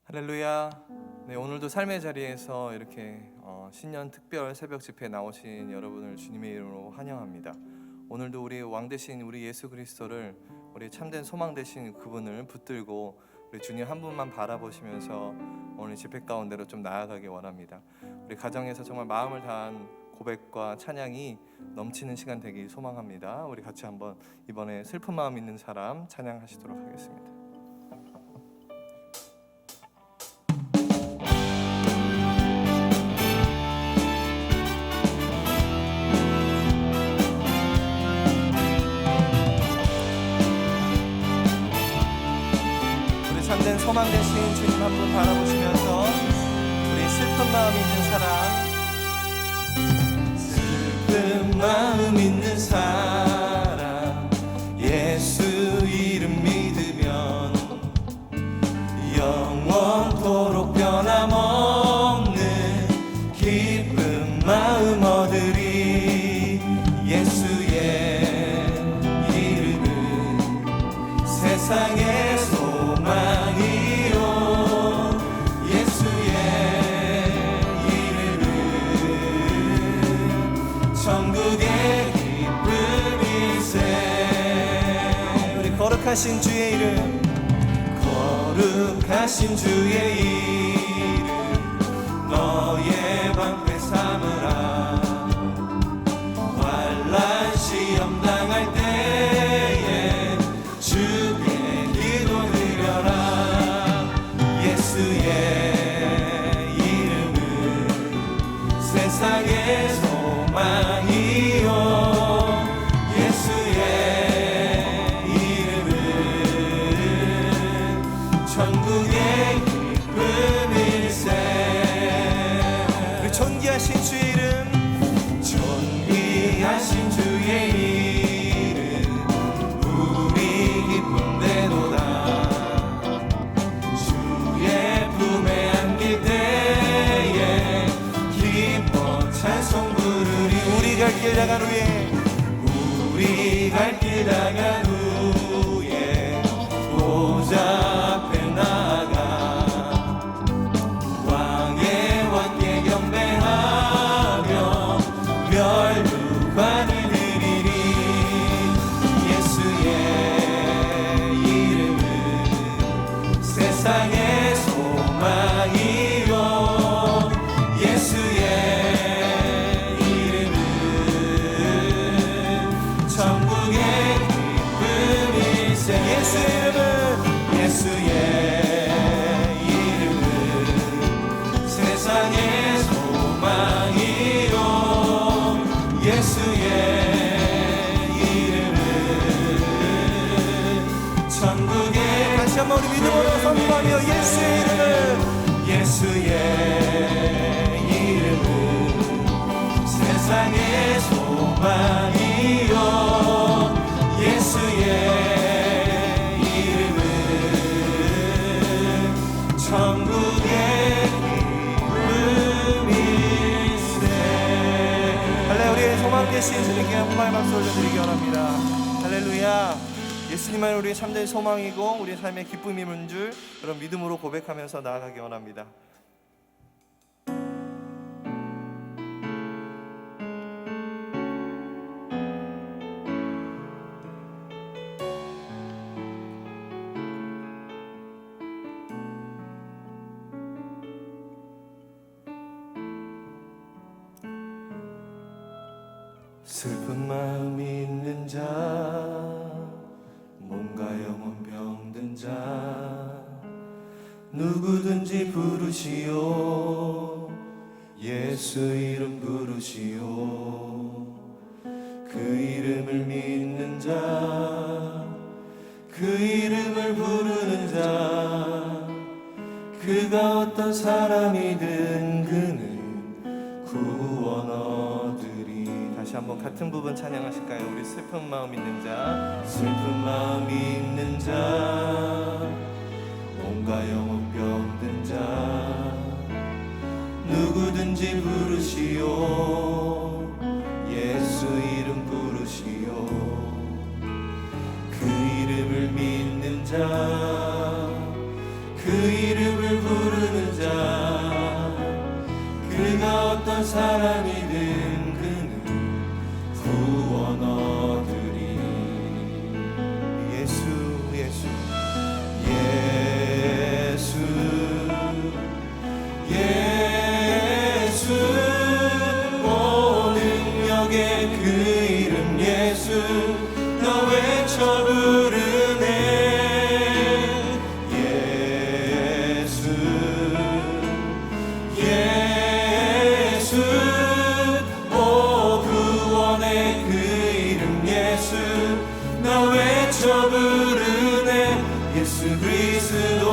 할렐루야. 네, 오늘도 삶의 자리에서 이렇게 신년 특별 새벽 집회에 나오신 여러분을 주님의 이름으로 환영합니다. 오늘도 우리 왕 되신 우리 예수 그리스도를, 우리 참된 소망 되신 그분을 붙들고 우리 주님 한 분만 바라보시면서 오늘 집회 가운데로 좀 나아가기 원합니다. 우리 가정에서 정말 마음을 다한 고백과 찬양이 넘치는 시간 되길 소망합니다. 우리 같이 한번 이번에 슬픈 마음 있는 사람 찬양하시도록 하겠습니다. 참된 소망 되신 주님 한 분 바라보시면서 우리 슬픈 마음 있는 사람, 슬픈 마음 있는 사람, 예수 이름 믿으면 영원토록 변함없는 기쁜 마음 얻으리. 예수의 이름은 세상의 소망이요, 예수의 이름은 천국의 기쁨일세. 우리 거룩하신 주의 이름, 거룩하신 주의 이름 너의 방패 삼으라. 환난 시험 당할 때에 주께 예수의 이름은 세상의 소망이요, 예수의 이름은 천국의 기쁨일세. 우리 존귀하신 주의 이름, 존귀하신 주의 이름 우리 기쁨되도다. 우리 갈 길 나간 후에, 우리 갈 길 나간 후에 보좌 앞에 나아가 왕의 왕께 경배하며 멸류관을 드리리. 예수의 이름은 세상의 소망이요, 예수의 예수의 이름은 세상의 소망이요, 예수의 이름은 천국의. 다시 한번 우리 믿음으로 선포하며 예수의 이름은, 예수의 이름은 세상의 소망이요, 예수의 천국의 기쁨일세. 할렐루야. 우리의 소망 되신 주님께 한마디 박수 올려드리기 원합니다. 할렐루야. 예수님만 우리의 참된 소망이고 우리의 삶의 기쁨임인 줄 그런 믿음으로 고백하면서 나아가기 원합니다. 슬픈 마음 있는 자, 몸과 영혼 병든 자, 누구든지 부르시오. 예수 이름 부르시오. 그 이름을 믿는 자, 그 이름을 부르는 자, 그가 어떤 사람이든 그는 구원 얻으리. 다시 한번 같은 부분 찬양하실까요? 우리 슬픈 마음 있는 자, 슬픈 마음 있는 자, 몸과 영혼 병든 자, 누구든지 부르시오. 예수 이름 부르시오. 그 이름을 믿는 자, 그 이름을 부르시오. 사람이든 그는 구원 얻으리. 예수 예수 예수 예수 오 능력의 그 이름 예수 나 외쳐 부르네. 예수 예수 오 구원의 그 이름 예수 나 외쳐 부르네. 예수 그리스도.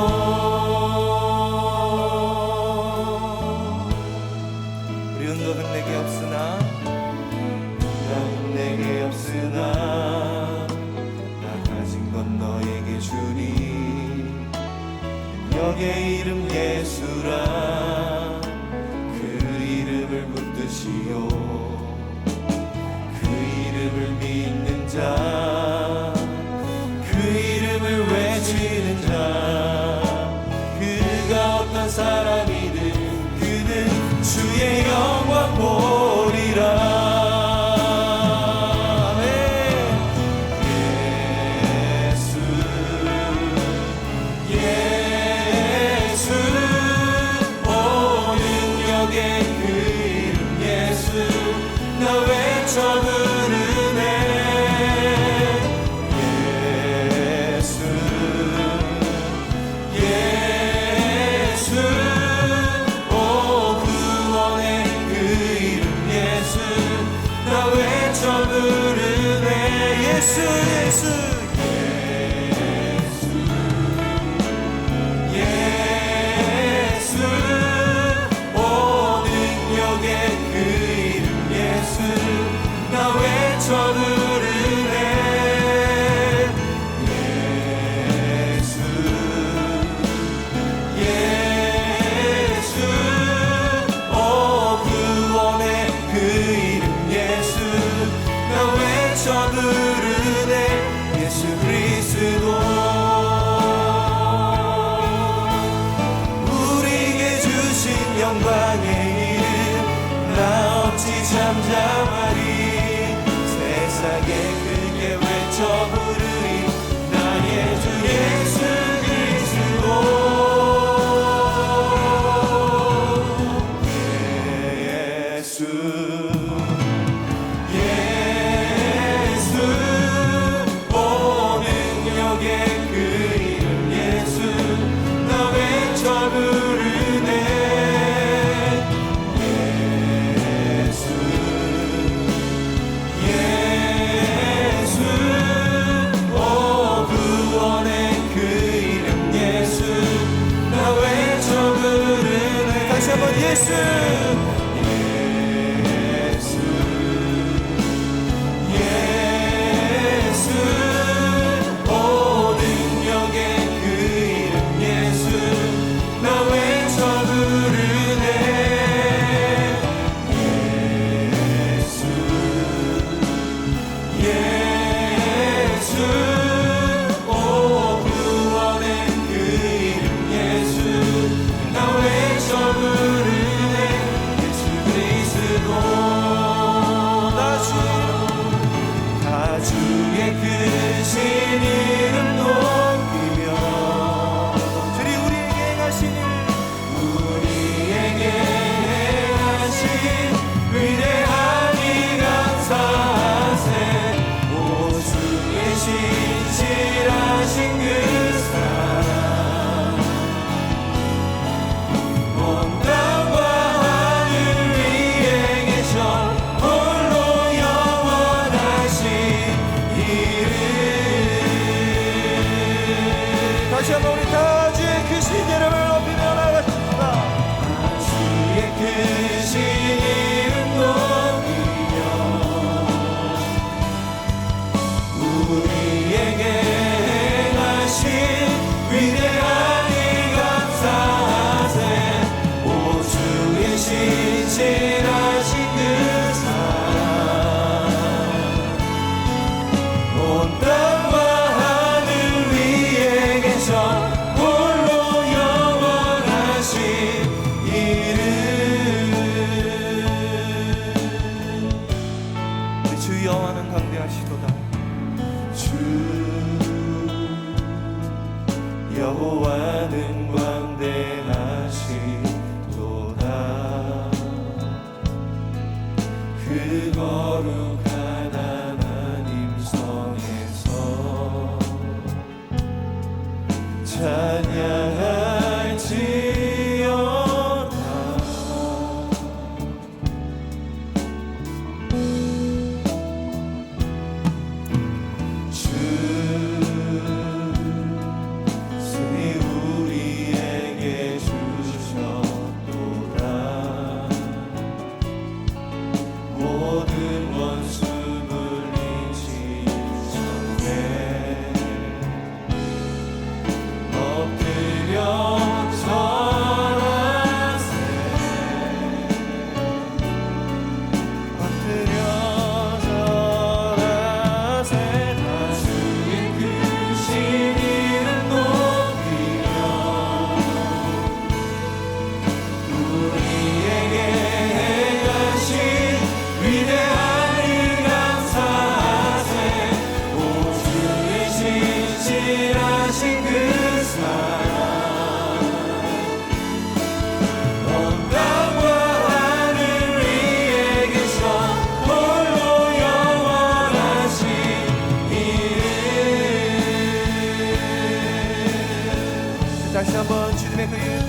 우리 은덕은 내게 없으나 내게 없으나 나 가진 건 너에게 주니. 능력의 이름 예수라 그 이름을 붙드시오. 그 이름을 믿는 자 그 이름을 외치는 자 그가 어떤 사람이든 그는 주의 영광 보리라. 예수 예수 예수 오 능력의 그 이름 예수 나 외쳐 부르네. 예수 예수 오 구원의 그 이름 예수 나 외쳐 부르네. 예수 그리스도. 우리에게 주신 영광의 이름 나 어찌 잠잠하리. 세상에 크게 외쳐 부르리 나의 주 예수 그리스도. 예수 예수 예수 예수 오 능력의 그 이름 예수 나 외쳐 부르네. 예수 예수 오 구원의 그 이름 예수 나 외쳐 부르네.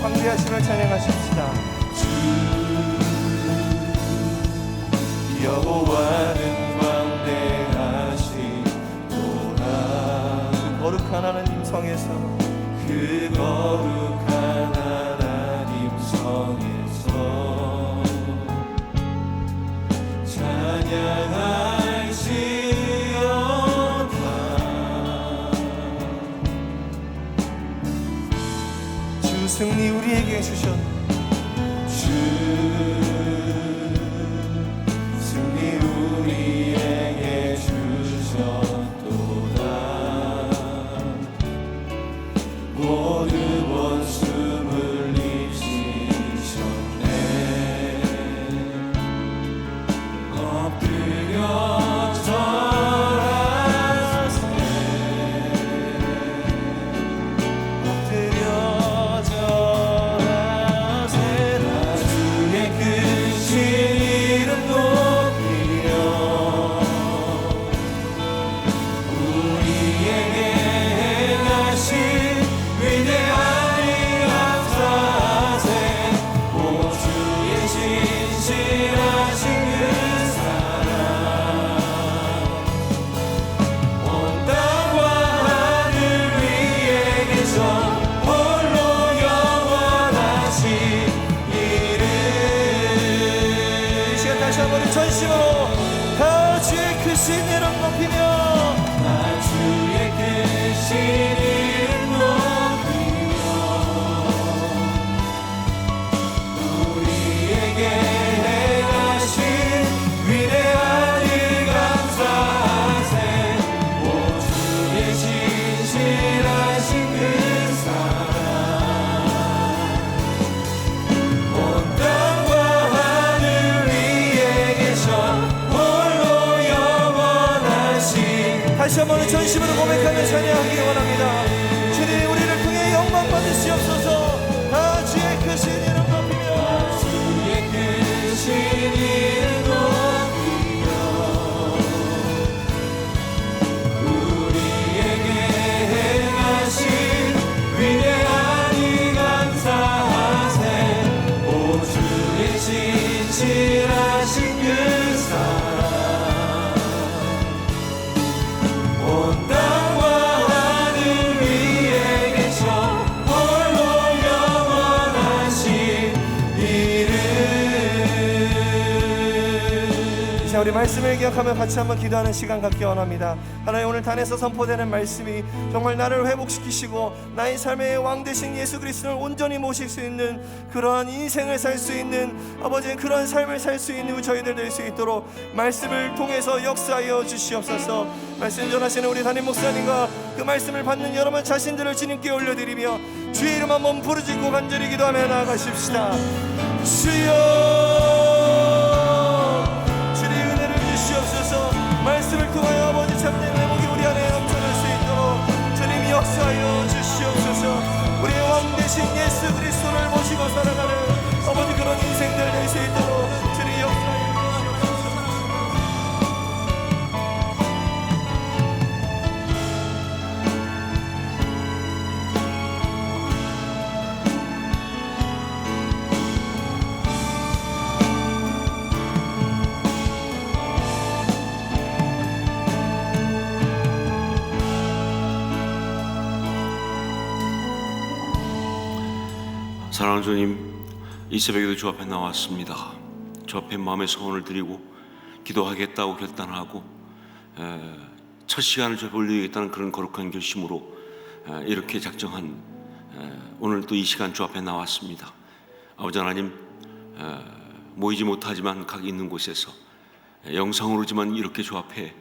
광대하심을 찬양하십시다. 여호와는 광대하시도다. 그 거룩한 하나님 성에서, 그 거룩한 하나님 성에서 찬양할지어다. 주 승리 우리에게 주셨, 주 승리 우리에게 주셨도다. 모든 원수 물리치셨네. 엎드려 절하세. 엎드려 절하세. 주의 크신 이름 높이며 우리에게 행하신 위대한 일 감사하세. 오 주의 진실하신 그 사랑 온 땅과 하늘 위에 계셔 홀로 영원하신 이름. 이 시간 다시 한번 우리 전심으로 다 주의 크신 이름 높이며 나 주의 크신 이름 높이며 우리에게 행하신 위대한 일 감사하세. 오 주의 진실하신 그 사랑 온 땅과 하늘 위에 계셔 홀로 영원하신. 다시 한번 우리 전심으로 고백하며 찬양하기 원합니다. 주님 우리를 통해 영광 받으시옵소서. 다 주의 크신 이름 높이며 주의 크신 이름 높이며 우리에게 행하신 위대한 일 감사하세. 오 주의 진실하신 그 사랑 온 땅과 하늘 위에 계셔 홀로 영원하신 이름. 자, 우리 말씀을 기억하며 같이 한번 기도하는 시간 갖기 원합니다. 하나님 오늘 단에서 선포되는 말씀이 정말 나를 회복시키시고 나의 삶의 왕 되신 예수 그리스도를 온전히 모실 수 있는 그러한 인생을 살 수 있는 아버지 그런 삶을 살 수 있는 저희들 될 수 있도록 말씀을 통해서 역사하여 주시옵소서. 말씀 전하시는 우리 담임 목사님과 그 말씀을 받는 여러분 자신들을 주님께 올려드리며 주의 이름 한번 부르짖고 간절히 기도하며 나아가십시다. 주여 주의 은혜를 주시옵소서. 말씀을 통하여 아버지 참된 회복이 우리 안에 넘쳐날 수 있도록 주님 역사하여 주시옵소서. 우리의 왕 되신 예수 그리스도를 모시고 살아가는 아버지 그런 인생들 될 수 있도록 주님 역사하여 주시옵소서. 사랑하는 주님, 이 새벽에도 주 앞에 나왔습니다. 주 앞에 마음의 소원을 드리고 기도하겠다고 결단하고 첫 시간을 주 앞에 올리겠다는 그런 거룩한 결심으로 이렇게 작정한 오늘 또 이 시간 주 앞에 나왔습니다. 아버지 하나님, 모이지 못하지만 각 있는 곳에서 영상으로지만 이렇게 주 앞에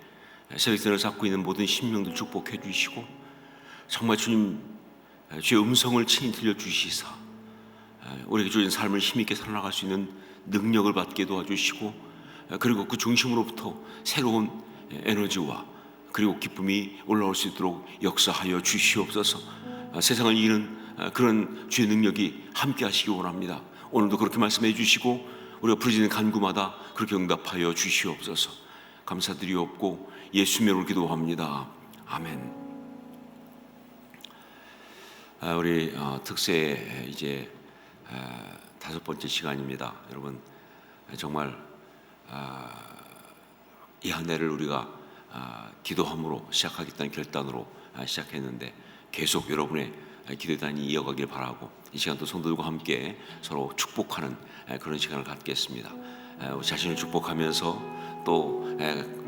새벽전을 쌓고 있는 모든 심령들 축복해 주시고 정말 주님 주의 음성을 친히 들려주시사 우리에게 주신 삶을 힘있게 살아나갈 수 있는 능력을 받게 도와주시고 그리고 그 중심으로부터 새로운 에너지와 그리고 기쁨이 올라올 수 있도록 역사하여 주시옵소서. 세상을 이기는 그런 주의 능력이 함께 하시기 원합니다. 오늘도 그렇게 말씀해 주시고 우리가 부르짖는 간구마다 그렇게 응답하여 주시옵소서. 감사드리옵고 예수의 이름으로 기도합니다. 아멘. 우리 특세 이제 5번째 시간입니다. 여러분 정말 이 한 해를 우리가 기도함으로 시작하겠다는 결단으로 시작했는데 계속 여러분의 기도단이 이어가길 바라고 이 시간도 성도들과 함께 서로 축복하는 그런 시간을 갖겠습니다. 자신을 축복하면서 또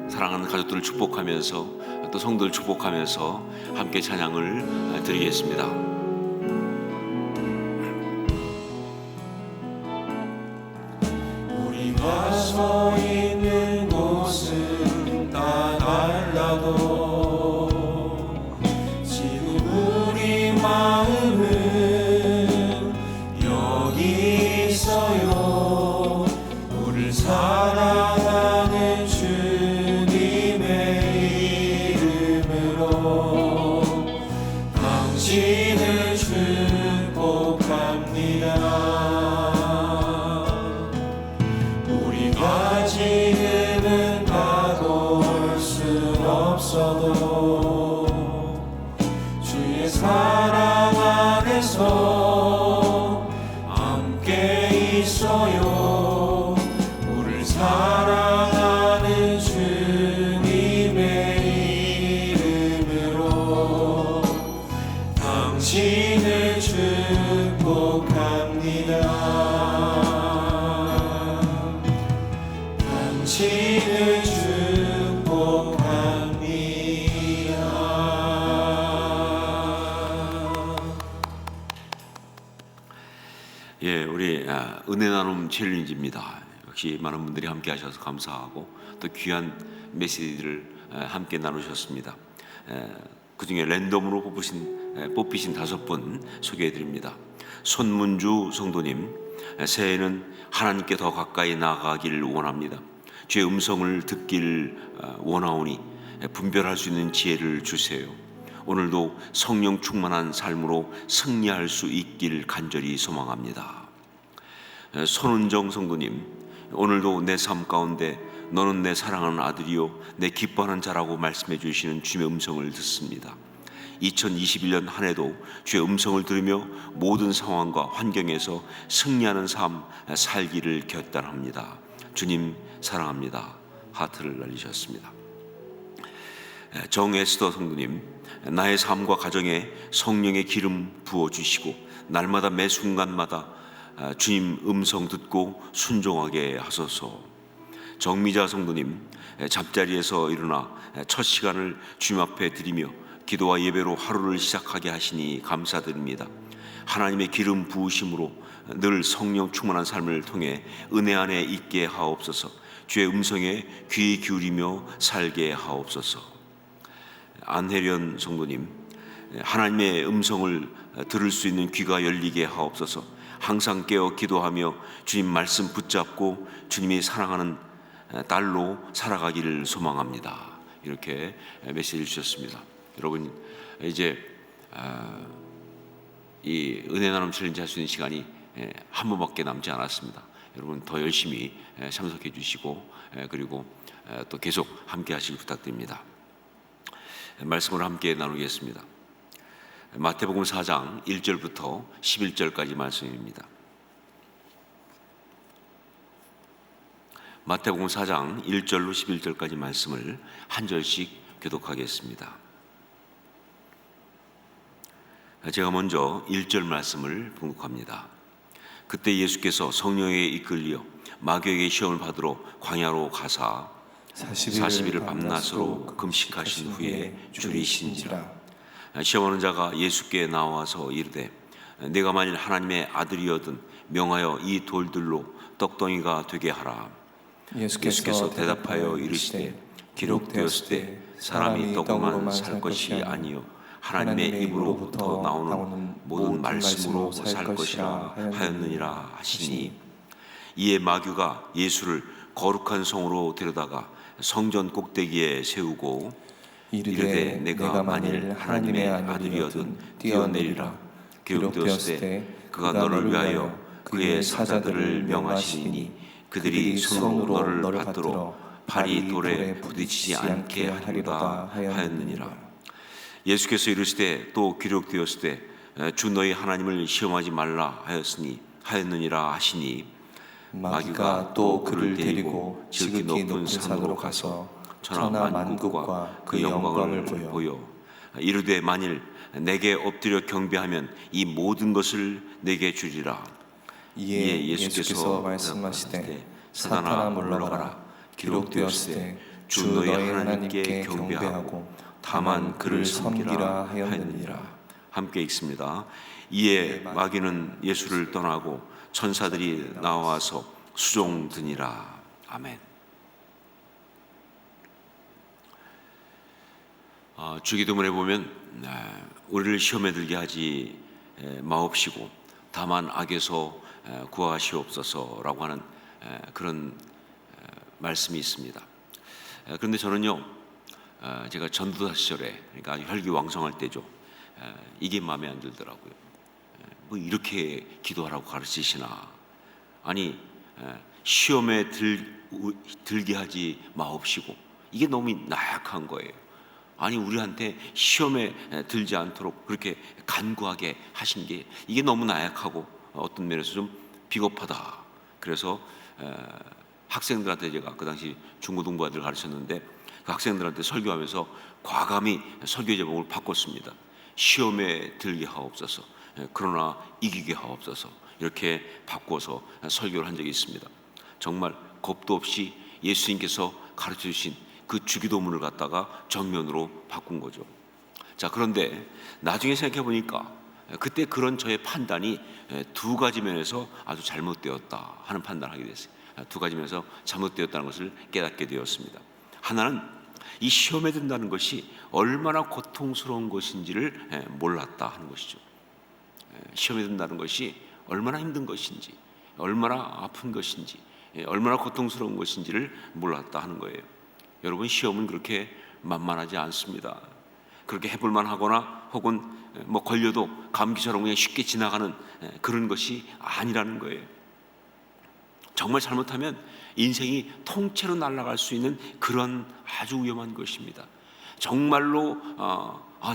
사랑하는 가족들을 축복하면서 또 성도를 축복하면서 함께 찬양을 드리겠습니다. 우리가 서 있는 곳은 다 달라도 지금 우리 마음은 여기 있어요. 우리를 사랑하는 주님의 이름으로 당신을 축복합니다. 지금은 가볼 수 없어도 주의 사랑 안에서 함께 있어요. 우리를 사랑하는 주님의 이름으로 당신을 축복합니다. 당신을 축복합니다. 예, 우리 은혜 나눔 챌린지입니다. 역시 많은 분들이 함께 하셔서 감사하고 또 귀한 메시지를 함께 나누셨습니다. 그 중에 랜덤으로 뽑히신 5분 소개해 드립니다. 손문주 성도님, 새해에는 하나님께 더 가까이 나아가기를 원합니다. 주의 음성을 듣기를 원하오니 분별할 수 있는 지혜를 주세요. 오늘도 성령 충만한 삶으로 승리할 수 있길 간절히 소망합니다. 손은정 성도님, 오늘도 내 삶 가운데 너는 내 사랑하는 아들이요 내 기뻐하는 자라고 말씀해 주시는 주의 음성을 듣습니다. 2021년 한 해도 주의 음성을 들으며 모든 상황과 환경에서 승리하는 삶 살기를 결단합니다. 주님 사랑합니다. 하트를 날리셨습니다. 정에스더 성도님, 나의 삶과 가정에 성령의 기름 부어주시고 날마다 매 순간마다 주님 음성 듣고 순종하게 하소서. 정미자 성도님, 잠자리에서 일어나 첫 시간을 주님 앞에 드리며 기도와 예배로 하루를 시작하게 하시니 감사드립니다. 하나님의 기름 부으심으로 늘 성령 충만한 삶을 통해 은혜 안에 있게 하옵소서. 주의 음성에 귀 기울이며 살게 하옵소서. 안혜련 성도님, 하나님의 음성을 들을 수 있는 귀가 열리게 하옵소서. 항상 깨어 기도하며 주님 말씀 붙잡고 주님이 사랑하는 딸로 살아가기를 소망합니다. 이렇게 메시지를 주셨습니다. 여러분, 이제 이 은혜 나눔 챌린지 할 수 있는 시간이 한 번밖에 남지 않았습니다. 여러분 더 열심히 참석해 주시고 그리고 또 계속 함께 하시길 부탁드립니다. 말씀을 함께 나누겠습니다. 마태복음 4장 1절부터 11절까지 말씀입니다. 마태복음 4장 1절로 11절까지 말씀을 한 절씩 교독하겠습니다. 제가 먼저 1절 말씀을 봉독합니다. 그때 예수께서 성령에 이끌려 마귀에게 시험을 받으러 광야로 가사 40일을 밤낮으로 금식하신 후에 줄이신지라. 시험하는 자가 예수께 나와서 이르되 내가 만일 하나님의 아들이어든 명하여 이 돌들로 떡덩이가 되게 하라. 예수께서 대답하여 이르시되 기록되었을 때 사람이 떡으로만 살 것이 아니요 하나님의 입으로부터 나오는 모든 말씀으로 살 것이라 하였느니라 하시니, 이에 마귀가 예수를 거룩한 성으로 데려다가 성전 꼭대기에 세우고 이르되 내가 만일 하나님의 아들이어든 뛰어내리라. 기록되었을 때 그가 너를 위하여 그의 사자들을 명하시니 그들이 손으로 너를 받들어 발이 돌에 부딪히지 않게 하리로다 하였느니라. 예수께서 이르시되 또 기록되었을 때 주 너희 하나님을 시험하지 말라 하였으니 하였느니라 하시니 마귀가 또 그를 데리고 지극히 높은 산으로 가서 천하 만국과 그 영광을 보여 이르되 만일 내게 엎드려 경배하면 이 모든 것을 내게 주리라. 이에 예수께서 말씀하시되 사탄아 물러가라. 기록되었으되 주 너희 하나님께 경배하고 다만 그를 섬기라 하였느니라. 함께 읽습니다. 이에 마귀는 예수를 떠나고 천사들이 나와서 수종드니라. 아멘. 주기도문에 보면 우리를 시험에 들게 하지 마옵시고 다만 악에서 구하시옵소서라고 하는 그런 말씀이 있습니다. 그런데 저는요, 제가 전도사 시절에, 그러니까 아주 혈기왕성할 때죠, 이게 마음에 안 들더라고요. 뭐 이렇게 기도하라고 가르치시나? 아니, 시험에 들게 하지 마옵시고, 이게 너무 나약한 거예요. 아니, 우리한테 시험에 들지 않도록 그렇게 간구하게 하신 게 이게 너무 나약하고 어떤 면에서 좀 비겁하다. 그래서 학생들한테, 제가 그 당시 중고등부아들 가르쳤는데 그 학생들한테 설교하면서 과감히 설교 제목을 바꿨습니다. 시험에 들게 하옵소서, 그러나 이기게 하옵소서. 이렇게 바꿔서 설교를 한 적이 있습니다. 정말 겁도 없이 예수님께서 가르쳐 주신 그 주기도문을 갖다가 정면으로 바꾼 거죠. 자, 그런데 나중에 생각해 보니까 그때 그런 저의 판단이 두 가지 면에서 아주 잘못되었다 하는 판단을 하게 됐어요. 두 가지 면에서 잘못되었다는 것을 깨닫게 되었습니다. 하나는 이 시험에 든다는 것이 얼마나 고통스러운 것인지를 몰랐다 하는 것이죠. 시험에 든다는 것이 얼마나 힘든 것인지, 얼마나 아픈 것인지, 얼마나 고통스러운 것인지를 몰랐다 하는 거예요. 여러분, 시험은 그렇게 만만하지 않습니다. 그렇게 해볼만 하거나 혹은 뭐 걸려도 감기처럼 그냥 쉽게 지나가는 그런 것이 아니라는 거예요. 정말 잘못하면 인생이 통째로 날아갈 수 있는 그런 아주 위험한 것입니다. 정말로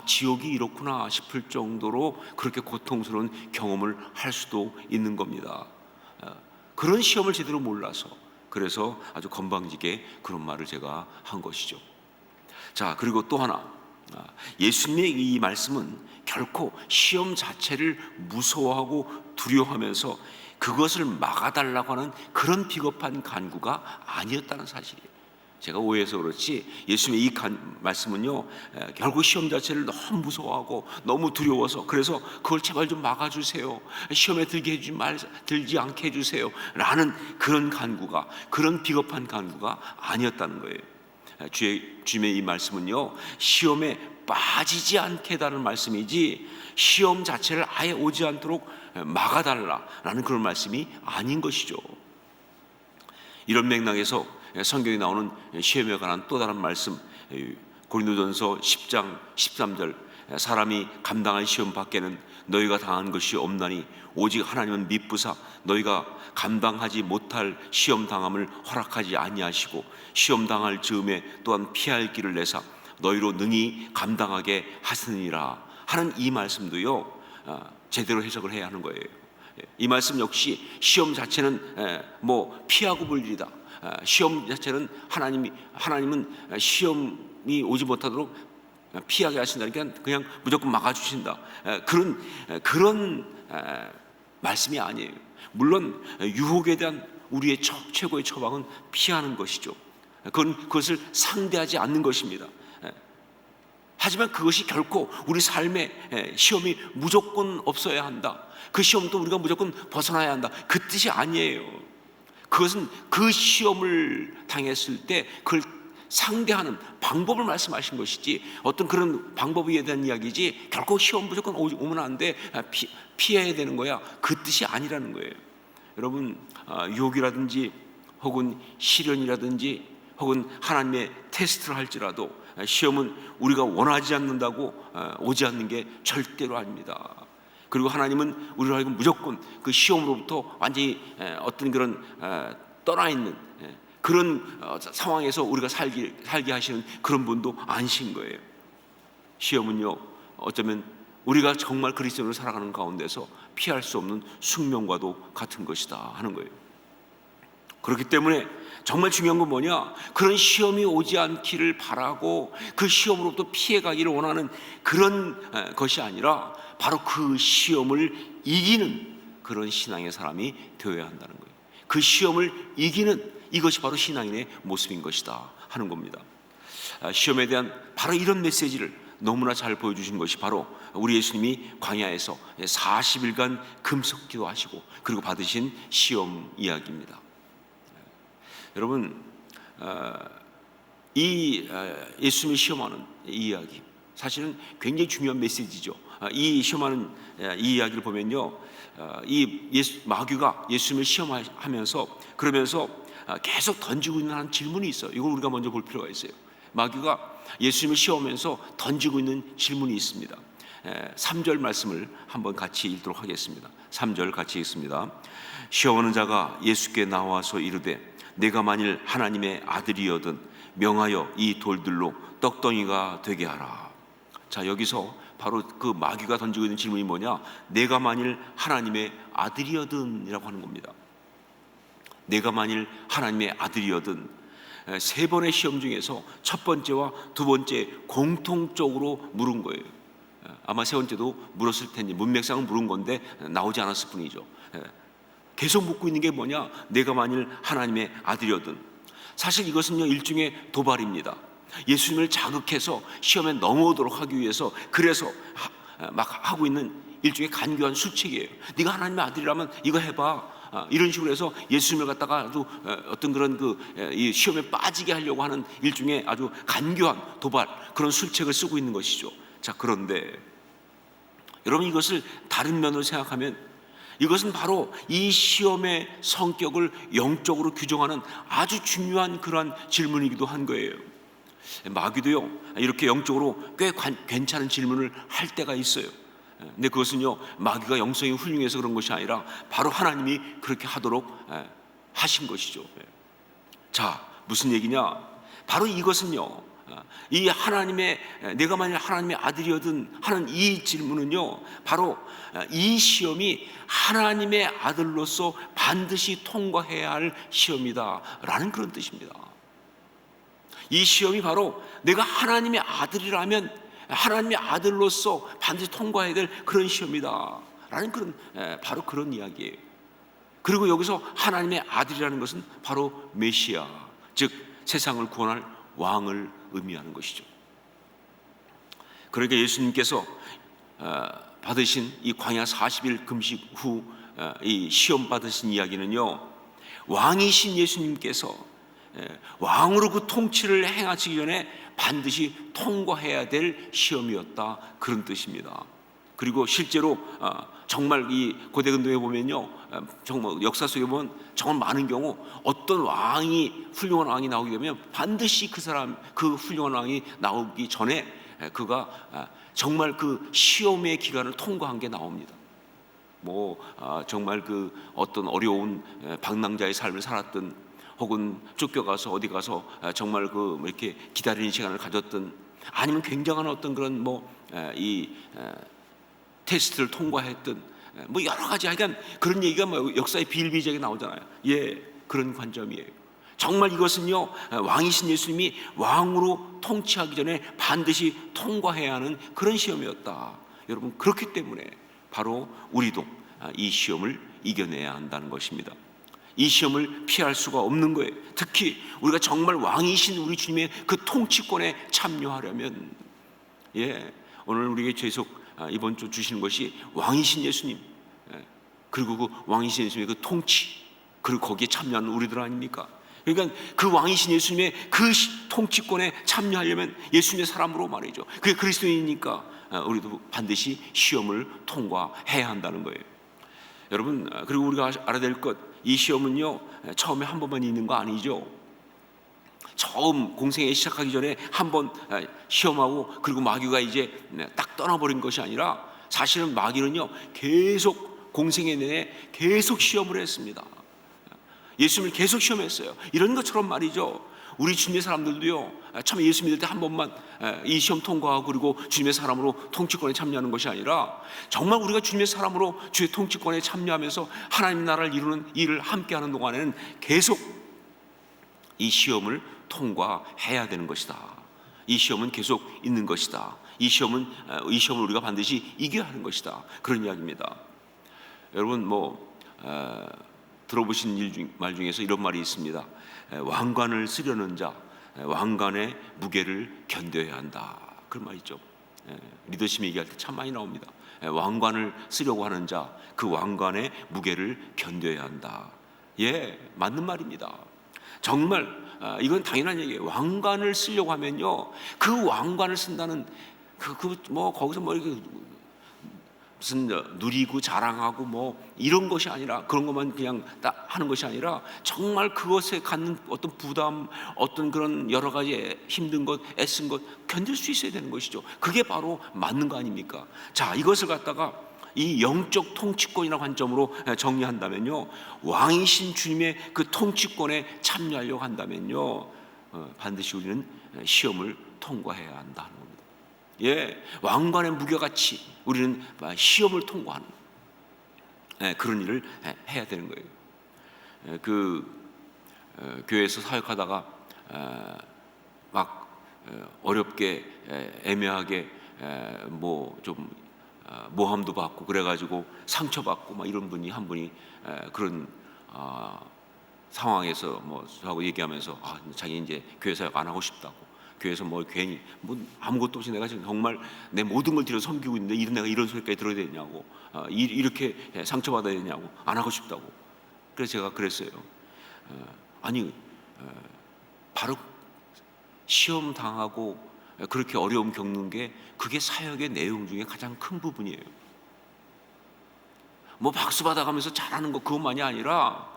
지옥이 이렇구나 싶을 정도로 그렇게 고통스러운 경험을 할 수도 있는 겁니다. 그런 시험을 제대로 몰라서, 그래서 아주 건방지게 그런 말을 제가 한 것이죠. 자, 그리고 또 하나, 예수님의 이 말씀은 결코 시험 자체를 무서워하고 두려워하면서 그것을 막아달라고 하는 그런 비겁한 간구가 아니었다는 사실이에요. 제가 오해해서 그렇지 예수님의 이 말씀은요, 결국 시험 자체를 너무 무서워하고 너무 두려워서, 그래서 그걸 제발 좀 막아주세요, 시험에 들지 않게 해주세요 라는 그런 간구가, 그런 비겁한 간구가 아니었다는 거예요. 주님의 이 말씀은요, 시험에 빠지지 않게 해달라는 말씀이지 시험 자체를 아예 오지 않도록 막아달라라는 그런 말씀이 아닌 것이죠. 이런 맥락에서 성경에 나오는 시험에 관한 또 다른 말씀, 고린도전서 10장 13절, 사람이 감당할 시험 밖에는 너희가 당한 것이 없나니 오직 하나님은 미쁘사 너희가 감당하지 못할 시험 당함을 허락하지 아니하시고 시험 당할 즈음에 또한 피할 길을 내사 너희로 능히 감당하게 하시느니라 하는 이 말씀도요, 제대로 해석을 해야 하는 거예요. 이 말씀 역시 시험 자체는 뭐 피하고 볼 일이다, 시험 자체는 하나님은 시험이 오지 못하도록 피하게 하신다니까 그냥 무조건 막아주신다, 그런 말씀이 아니에요. 물론 유혹에 대한 우리의 최고의 처방은 피하는 것이죠. 그것을 상대하지 않는 것입니다. 하지만 그것이 결코 우리 삶에 시험이 무조건 없어야 한다, 그 시험도 우리가 무조건 벗어나야 한다, 그 뜻이 아니에요. 그것은 그 시험을 당했을 때 그걸 상대하는 방법을 말씀하신 것이지 어떤 그런 방법에 대한 이야기지 결코 시험 무조건 오면 안 돼, 피해야 되는 거야, 그 뜻이 아니라는 거예요. 여러분, 유혹이라든지 혹은 시련이라든지 혹은 하나님의 테스트를 할지라도 시험은 우리가 원하지 않는다고 오지 않는 게 절대로 아닙니다. 그리고 하나님은 우리로 하여금 무조건 그 시험으로부터 완전히 어떤 그런 떠나 있는 그런 상황에서 우리가 살게 하시는 그런 분도 아니신 거예요. 시험은요, 어쩌면 우리가 정말 그리스도인으로 살아가는 가운데서 피할 수 없는 숙명과도 같은 것이다 하는 거예요. 그렇기 때문에 정말 중요한 건 뭐냐? 그런 시험이 오지 않기를 바라고 그 시험으로부터 피해가기를 원하는 그런 것이 아니라 바로 그 시험을 이기는 그런 신앙의 사람이 되어야 한다는 거예요. 그 시험을 이기는 이것이 바로 신앙인의 모습인 것이다 하는 겁니다. 시험에 대한 바로 이런 메시지를 너무나 잘 보여주신 것이 바로 우리 예수님이 광야에서 40일간 금식기도 하시고 그리고 받으신 시험 이야기입니다. 여러분, 이 예수님이 시험하는 이 이야기 사실은 굉장히 중요한 메시지죠. 이 시험하는 이 이야기를 보면요, 마귀가 예수님을 시험하면서 그러면서 계속 던지고 있는 한 질문이 있어요. 이걸 우리가 먼저 볼 필요가 있어요. 마귀가 예수님을 시험하면서 던지고 있는 질문이 있습니다. 3절 말씀을 한번 같이 읽도록 하겠습니다. 3절 같이 읽습니다. 시험하는 자가 예수께 나와서 이르되 내가 만일 하나님의 아들이여든 명하여 이 돌들로 떡덩이가 되게 하라. 자, 여기서 바로 그 마귀가 던지고 있는 질문이 뭐냐? 내가 만일 하나님의 아들이여든 이라고 하는 겁니다. 내가 만일 하나님의 아들이여든, 세 번의 시험 중에서 첫 번째와 두 번째 공통적으로 물은 거예요. 아마 세 번째도 물었을 텐데 문맥상은 물은 건데 나오지 않았을 뿐이죠. 계속 묻고 있는 게 뭐냐? 내가 만일 하나님의 아들이거든. 사실 이것은요, 일종의 도발입니다. 예수님을 자극해서 시험에 넘어오도록 하기 위해서 그래서 막 하고 있는 일종의 간교한 수칙이에요. 네가 하나님의 아들이라면 이거 해봐. 이런 식으로 해서 예수님을 갖다가 아주 어떤 그런 이 시험에 빠지게 하려고 하는 일종의 아주 간교한 도발, 그런 술책을 쓰고 있는 것이죠. 자, 그런데 여러분, 이것을 다른 면으로 생각하면 이것은 바로 이 시험의 성격을 영적으로 규정하는 아주 중요한 그러한 질문이기도 한 거예요. 마귀도요, 이렇게 영적으로 꽤 괜찮은 질문을 할 때가 있어요. 근데 그것은요, 마귀가 영성이 훌륭해서 그런 것이 아니라 바로 하나님이 그렇게 하도록 하신 것이죠. 자, 무슨 얘기냐? 바로 이것은요, 이 하나님의, 내가 만일 하나님의 아들이거든 하는 이 질문은요, 바로 이 시험이 하나님의 아들로서 반드시 통과해야 할 시험이다 라는 그런 뜻입니다. 이 시험이 바로 내가 하나님의 아들이라면 하나님의 아들로서 반드시 통과해야 될 그런 시험이다 라는 그런, 바로 그런 이야기예요. 그리고 여기서 하나님의 아들이라는 것은 바로 메시아, 즉 세상을 구원할 왕을 의미하는 것이죠. 그러니까 예수님께서 받으신 이 광야 40일 금식 후 이 시험 받으신 이야기는요, 왕이신 예수님께서 왕으로 그 통치를 행하시기 전에 반드시 통과해야 될 시험이었다, 그런 뜻입니다. 그리고 실제로 정말 이 고대 근동에 보면요, 정말 역사 속에 보면 정말 많은 경우 어떤 왕이, 훌륭한 왕이 나오게 되면 반드시 그 사람, 그 훌륭한 왕이 나오기 전에 그가 정말 그 시험의 기간을 통과한 게 나옵니다. 정말 그 어떤 어려운 방랑자의 삶을 살았던, 혹은 쫓겨가서 어디 가서 정말 이렇게 기다리는 시간을 가졌던, 아니면 굉장한 어떤 그런 테스트를 통과했던, 여러 가지 하여간 그런 얘기가 역사에 비일비재하게 나오잖아요. 예, 그런 관점이에요. 정말 이것은요, 왕이신 예수님이 왕으로 통치하기 전에 반드시 통과해야 하는 그런 시험이었다. 여러분, 그렇기 때문에 바로 우리도 이 시험을 이겨내야 한다는 것입니다. 이 시험을 피할 수가 없는 거예요. 특히 우리가 정말 왕이신 우리 주님의 그 통치권에 참여하려면, 오늘 우리에게 계속 이번 주 주시는 것이 왕이신 예수님, 그리고 그 왕이신 예수님의 그 통치, 그리고 거기에 참여하는 우리들 아닙니까? 그러니까 그 왕이신 예수님의 그 통치권에 참여하려면 예수님의 사람으로 말이죠. 그게 그리스도인이니까 우리도 반드시 시험을 통과해야 한다는 거예요. 여러분, 그리고 우리가 알아야 될 것, 이 시험은요, 처음에 한 번만 있는 거 아니죠. 처음 공생에 시작하기 전에 한 번 시험하고 그리고 마귀가 이제 딱 떠나버린 것이 아니라, 사실은 마귀는요, 계속 공생애 내내 계속 시험을 했습니다. 예수님을 계속 시험했어요. 이런 것처럼 말이죠, 우리 주님의 사람들도요, 처음에 예수 믿을 때 한 번만 이 시험 통과하고 그리고 주님의 사람으로 통치권에 참여하는 것이 아니라 정말 우리가 주님의 사람으로 주의 통치권에 참여하면서 하나님 나라를 이루는 일을 함께하는 동안에는 계속 이 시험을 통과해야 되는 것이다. 이 시험은 계속 있는 것이다. 이 시험을 우리가 반드시 이겨야 하는 것이다. 그런 이야기입니다. 여러분 들어보신 말 중에서 이런 말이 있습니다. 왕관을 쓰려는 자, 왕관의 무게를 견뎌야 한다. 그런 말 있죠. 리더십 얘기할 때 참 많이 나옵니다. 왕관을 쓰려고 하는 자, 그 왕관의 무게를 견뎌야 한다. 예, 맞는 말입니다. 정말 이건 당연한 얘기예요. 왕관을 쓰려고 하면요, 그 왕관을 쓴다는 거기서 이렇게 무슨 누리고 자랑하고 이런 것이 아니라, 그런 것만 그냥 딱 하는 것이 아니라 정말 그것에 갖는 어떤 부담, 어떤 그런 여러 가지 힘든 것, 애쓴 것 견딜 수 있어야 되는 것이죠. 그게 바로 맞는 거 아닙니까? 자, 이것을 갖다가 이 영적 통치권이라는 관점으로 정리한다면요, 왕이신 주님의 그 통치권에 참여하려고 한다면요, 반드시 우리는 시험을 통과해야 한다는 겁니다. 예, 왕관의 무게같이 우리는 시험을 통과하는 그런 일을 해야 되는 거예요. 교회에서 사역하다가 막 어렵게 애매하게 좀 모함도 받고 그래가지고 상처받고 이런 분이 한 분이 그런 상황에서 저하고 얘기하면서 자기 이제 교회 사역 안 하고 싶다고, 교회에서 괜히 아무것도 없이 내가 지금 정말 내 모든 걸 들여 섬기고 있는데 내가 이런 소리까지 들어야 되냐고, 이렇게 상처받아야 되냐고, 안 하고 싶다고. 그래서 제가 그랬어요. 바로 시험 당하고 그렇게 어려움 겪는 게 그게 사역의 내용 중에 가장 큰 부분이에요. 박수 받아가면서 잘하는 거 그것만이 아니라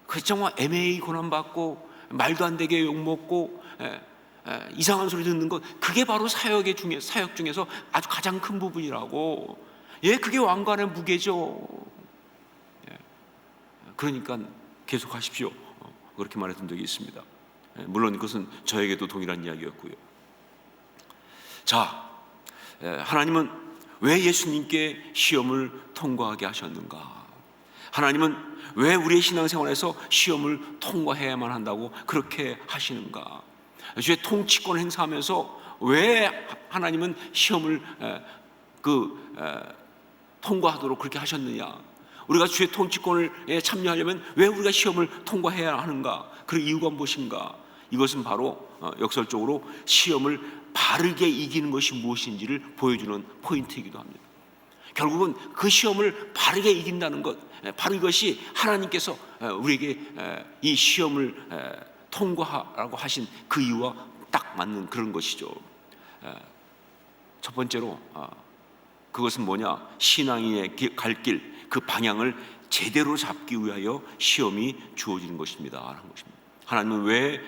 그 정말 애매히 고난받고 말도 안 되게 욕먹고 이상한 소리 듣는 것, 그게 바로 사역 중에서 아주 가장 큰 부분이라고. 예, 그게 왕관의 무게죠. 그러니까 계속하십시오. 그렇게 말했던 적이 있습니다. 물론 그것은 저에게도 동일한 이야기였고요. 자, 하나님은 왜 예수님께 시험을 통과하게 하셨는가? 하나님은 왜 우리의 신앙생활에서 시험을 통과해야만 한다고 그렇게 하시는가? 주의 통치권을 행사하면서 왜 하나님은 시험을 통과하도록 그렇게 하셨느냐? 우리가 주의 통치권에 참여하려면 왜 우리가 시험을 통과해야 하는가? 그 이유가 무엇인가? 이것은 바로 역설적으로 시험을 바르게 이기는 것이 무엇인지를 보여주는 포인트이기도 합니다. 결국은 그 시험을 바르게 이긴다는 것, 바로 이것이 하나님께서 우리에게 이 시험을 통과하라고 하신 그 이유와 딱 맞는 그런 것이죠. 첫 번째로 그것은 뭐냐? 신앙인의 갈 길, 그 방향을 제대로 잡기 위하여 시험이 주어지는 것입니다. 하는 것입니다. 하나님은 왜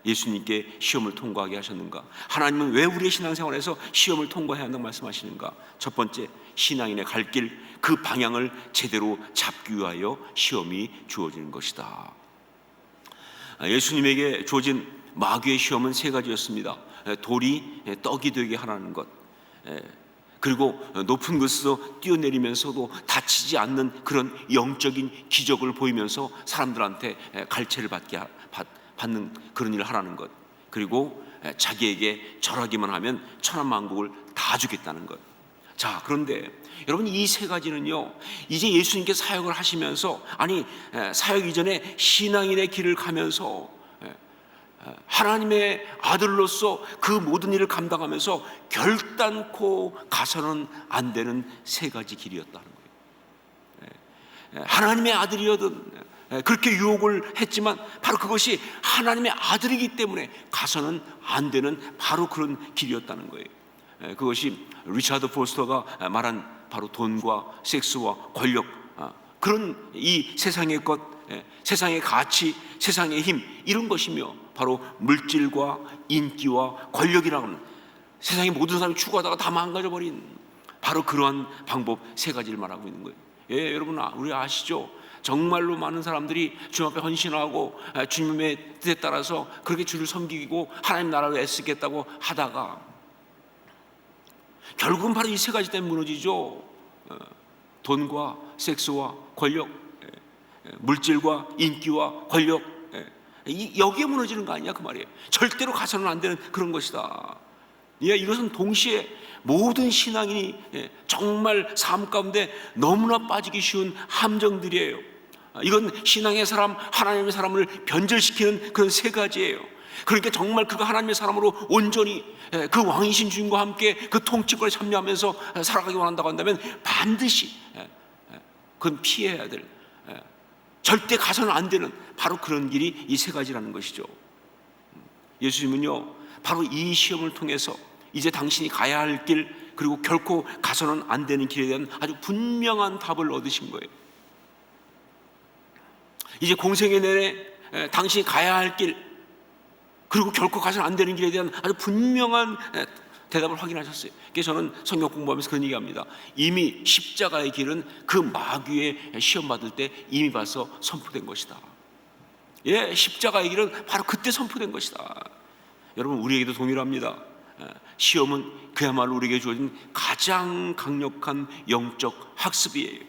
예수님께 시험을 통과하게 하셨는가? 하나님은 왜 우리의 신앙생활에서 시험을 통과해야 한다고 말씀하시는가? 첫 번째, 신앙인의 갈 길, 그 방향을 제대로 잡기 위하여 시험이 주어지는 것이다. 예수님에게 주어진 마귀의 시험은 세 가지였습니다. 돌이 떡이 되게 하라는 것, 그리고 높은 곳에서 뛰어내리면서도 다치지 않는 그런 영적인 기적을 보이면서 사람들한테 갈채를 받는 그런 일을 하라는 것, 그리고 자기에게 절하기만 하면 천하만국을 다 주겠다는 것. 자, 그런데 여러분, 이 세 가지는요, 이제 예수님께서 사역을 하시면서, 사역 이전에 신앙인의 길을 가면서 하나님의 아들로서 그 모든 일을 감당하면서 결단코 가서는 안 되는 세 가지 길이었다는 거예요. 하나님의 아들이어든 그렇게 유혹을 했지만 바로 그것이 하나님의 아들이기 때문에 가서는 안 되는 바로 그런 길이었다는 거예요. 그것이 리차드 포스터가 말한 바로 돈과 섹스와 권력, 그런 이 세상의 것, 세상의 가치, 세상의 힘, 이런 것이며 바로 물질과 인기와 권력이라는 세상의 모든 사람이 추구하다가 다 망가져버린 바로 그러한 방법 세 가지를 말하고 있는 거예요. 예, 여러분, 우리 아시죠? 정말로 많은 사람들이 주님 앞에 헌신하고 주님의 뜻에 따라서 그렇게 주를 섬기고 하나님 나라를 애쓰겠다고 하다가 결국은 바로 이 세 가지 때문에 무너지죠. 돈과 섹스와 권력, 물질과 인기와 권력, 여기에 무너지는 거 아니냐 그 말이에요. 절대로 가서는 안 되는 그런 것이다. 이것은 동시에 모든 신앙인이 정말 삶 가운데 너무나 빠지기 쉬운 함정들이에요. 이건 신앙의 사람, 하나님의 사람을 변절시키는 그런 세 가지예요. 그러니까 정말 그가 하나님의 사람으로 온전히 그 왕이신 주님과 함께 그 통치권에 참여하면서 살아가기 원한다고 한다면 반드시 그건 피해야 될, 절대 가서는 안 되는 바로 그런 길이 이 세 가지라는 것이죠. 예수님은요 바로 이 시험을 통해서 이제 당신이 가야 할 길, 그리고 결코 가서는 안 되는 길에 대한 아주 분명한 답을 얻으신 거예요. 이제 공생애 내내 당신이 가야 할 길, 그리고 결코 가서는 안 되는 길에 대한 아주 분명한 대답을 확인하셨어요. 그래서 저는 성경 공부하면서 그런 얘기합니다. 이미 십자가의 길은 그 마귀의 시험 받을 때 이미 봐서 선포된 것이다. 십자가의 길은 바로 그때 선포된 것이다. 여러분, 우리에게도 동일합니다. 시험은 그야말로 우리에게 주어진 가장 강력한 영적 학습이에요.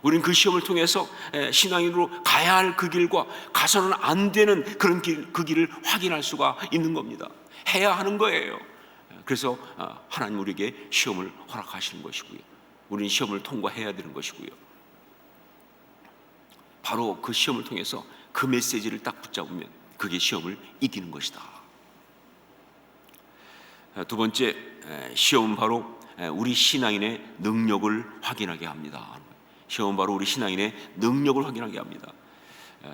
우리는 그 시험을 통해서 신앙인으로 가야 할 그 길과 가서는 안 되는 그런 길, 그 길을 확인할 수가 있는 겁니다. 해야 하는 거예요. 그래서 하나님 우리에게 시험을 허락하시는 것이고요, 우리는 시험을 통과해야 되는 것이고요, 바로 그 시험을 통해서 그 메시지를 딱 붙잡으면 그게 시험을 이기는 것이다. 두 번째, 시험은 바로 우리 신앙인의 능력을 확인하게 합니다. 시험은 바로 우리 신앙인의 능력을 확인하게 합니다.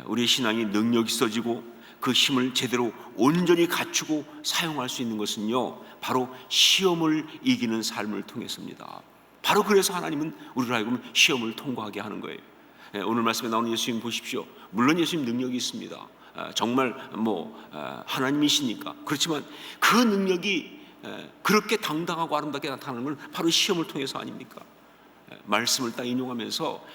우리 신앙이 능력이 있어지고 그 힘을 제대로 온전히 갖추고 사용할 수 있는 것은요 바로 시험을 이기는 삶을 통해서입니다. 바로 그래서 하나님은 우리로 하여금 시험을 통과하게 하는 거예요. 오늘 말씀에 나오는 예수님 보십시오. 물론 예수님 능력이 있습니다. 정말 하나님이시니까. 그렇지만 그 능력이 그렇게 당당하고 아름답게 나타나는 건 바로 시험을 통해서 아닙니까? 말씀을 딱 인용하면서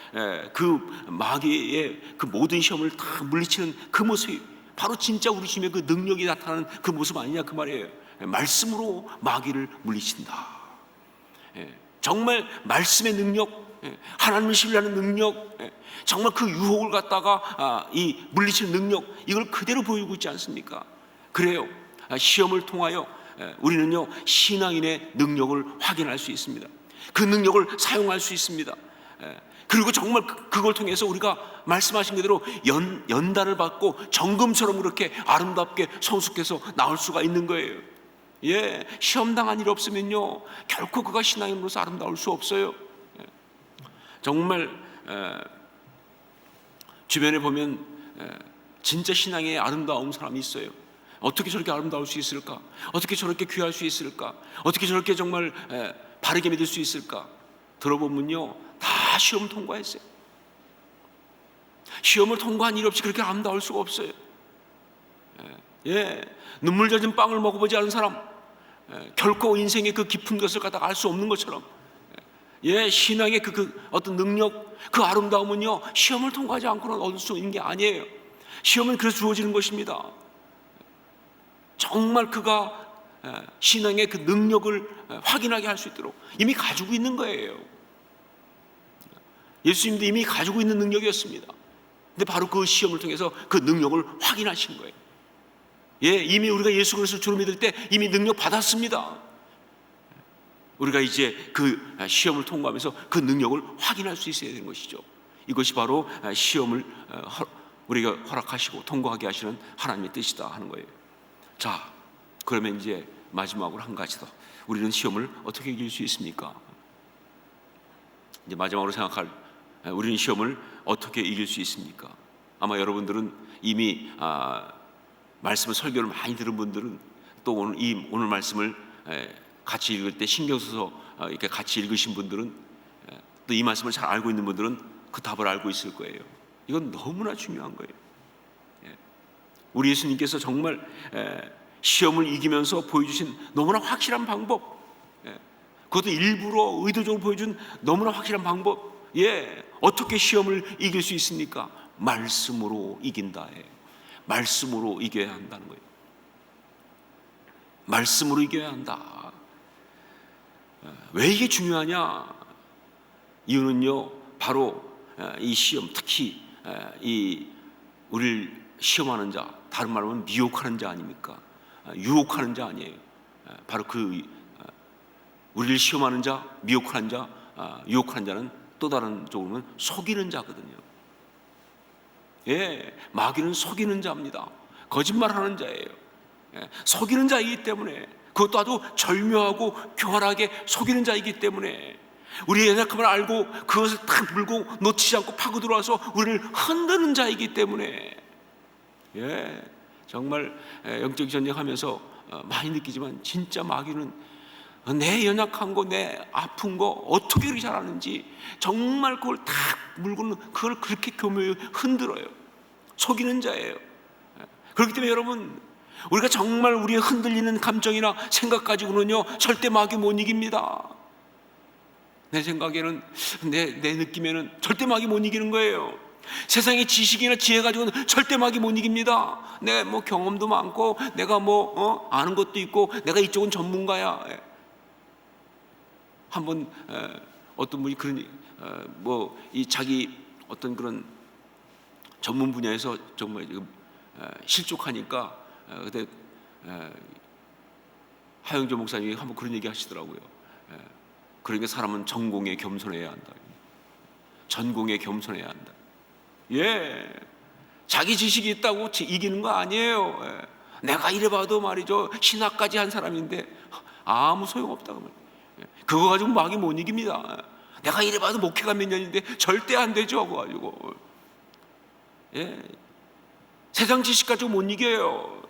그 마귀의 그 모든 시험을 다 물리치는 그 모습이 바로 진짜 우리 주님의 그 능력이 나타나는 그 모습 아니냐 그 말이에요. 말씀으로 마귀를 물리친다. 정말 말씀의 능력, 하나님을 신뢰하는 능력, 정말 그 유혹을 갖다가 이 물리치는 능력, 이걸 그대로 보이고 있지 않습니까? 그래요. 시험을 통하여 우리는요 신앙인의 능력을 확인할 수 있습니다. 그 능력을 사용할 수 있습니다. 그리고 정말 그걸 통해서 우리가 말씀하신 그대로 연단을 받고 정금처럼 그렇게 아름답게 성숙해서 나올 수가 있는 거예요. 시험 당한 일 없으면요 결코 그가 신앙인으로서 아름다울 수 없어요. 정말 주변에 보면 진짜 신앙에 아름다운 사람이 있어요. 어떻게 저렇게 아름다울 수 있을까? 어떻게 저렇게 귀할 수 있을까? 어떻게 저렇게 정말 바르게 믿을 수 있을까? 들어보면요 다 시험 통과했어요. 시험을 통과한 일 없이 그렇게 아름다울 수가 없어요. 눈물 젖은 빵을 먹어보지 않은 사람 결코 인생의 그 깊은 것을 갖다가 알 수 없는 것처럼 신앙의 그 어떤 능력, 그 아름다움은요 시험을 통과하지 않고는 얻을 수 있는 게 아니에요. 시험은 그래서 주어지는 것입니다. 정말 그가 신앙의 그 능력을 확인하게 할 수 있도록 이미 가지고 있는 거예요. 예수님도 이미 가지고 있는 능력이었습니다. 근데 바로 그 시험을 통해서 그 능력을 확인하신 거예요. 이미 우리가 예수 그리스도를 주로 믿을 때 이미 능력 받았습니다. 우리가 이제 그 시험을 통과하면서 그 능력을 확인할 수 있어야 되는 것이죠. 이것이 바로 시험을 우리가 허락하시고 통과하게 하시는 하나님의 뜻이다 하는 거예요. 자, 그러면 이제 마지막으로 한 가지 더, 우리는 시험을 어떻게 이길 수 있습니까? 이제 마지막으로 생각할, 우리는 시험을 어떻게 이길 수 있습니까? 아마 여러분들은 이미 말씀을 설교를 많이 들은 분들은 또 오늘 말씀을 같이 읽을 때 신경 써서 이렇게 같이 읽으신 분들은 또 이 말씀을 잘 알고 있는 분들은 그 답을 알고 있을 거예요. 이건 너무나 중요한 거예요. 우리 예수님께서 정말 시험을 이기면서 보여주신 너무나 확실한 방법, 그것도 일부러 의도적으로 보여준 너무나 확실한 방법, 어떻게 시험을 이길 수 있습니까? 말씀으로 이긴다. 말씀으로 이겨야 한다는 거예요. 말씀으로 이겨야 한다. 왜 이게 중요하냐? 이유는요, 바로 이 시험, 특히 이 우리를 시험하는 자, 다른 말로 하면 미혹하는 자 아닙니까? 유혹하는 자 아니에요. 바로 그 우리를 시험하는 자, 미혹하는 자, 유혹하는 자는 또 다른 쪽으로는 속이는 자거든요. 마귀는 속이는 자입니다. 거짓말하는 자예요. 속이는 자이기 때문에, 그것도 아주 절묘하고 교활하게 속이는 자이기 때문에 우리의 연약함을 알고 그것을 딱 물고 놓치지 않고 파고 들어와서 우리를 흔드는 자이기 때문에, 정말 영적 전쟁하면서 많이 느끼지만 진짜 마귀는 내 연약한 거, 내 아픈 거 어떻게 그렇게 잘하는지 정말 그걸 딱 물고는 그걸 그렇게 교묘히 흔들어요. 속이는 자예요. 그렇기 때문에 여러분, 우리가 정말 우리의 흔들리는 감정이나 생각 가지고는요 절대 마귀 못 이깁니다. 내 생각에는, 내 느낌에는 절대 마귀 못 이기는 거예요. 세상의 지식이나 지혜 가지고는 절대 마귀 못 이깁니다. 내가 뭐 경험도 많고 내가 뭐 아는 것도 있고 내가 이쪽은 전문가야. 한번 어떤 분이 그런 뭐 이 자기 어떤 그런 전문 분야에서 정말 실족하니까 그때 하영조 목사님이 한번 그런 얘기 하시더라고요. 그러니까 사람은 전공에 겸손해야 한다. 전공에 겸손해야 한다. 자기 지식이 있다고 이기는 거 아니에요. 내가 이래봐도 말이죠, 신학까지 한 사람인데 아무 소용없다고 말이에요. 그거 가지고 마귀 못 이깁니다. 내가 이래봐도 목회가 몇 년인데 절대 안 되죠. 그거 가지고 세상 지식 가지고 못 이겨요.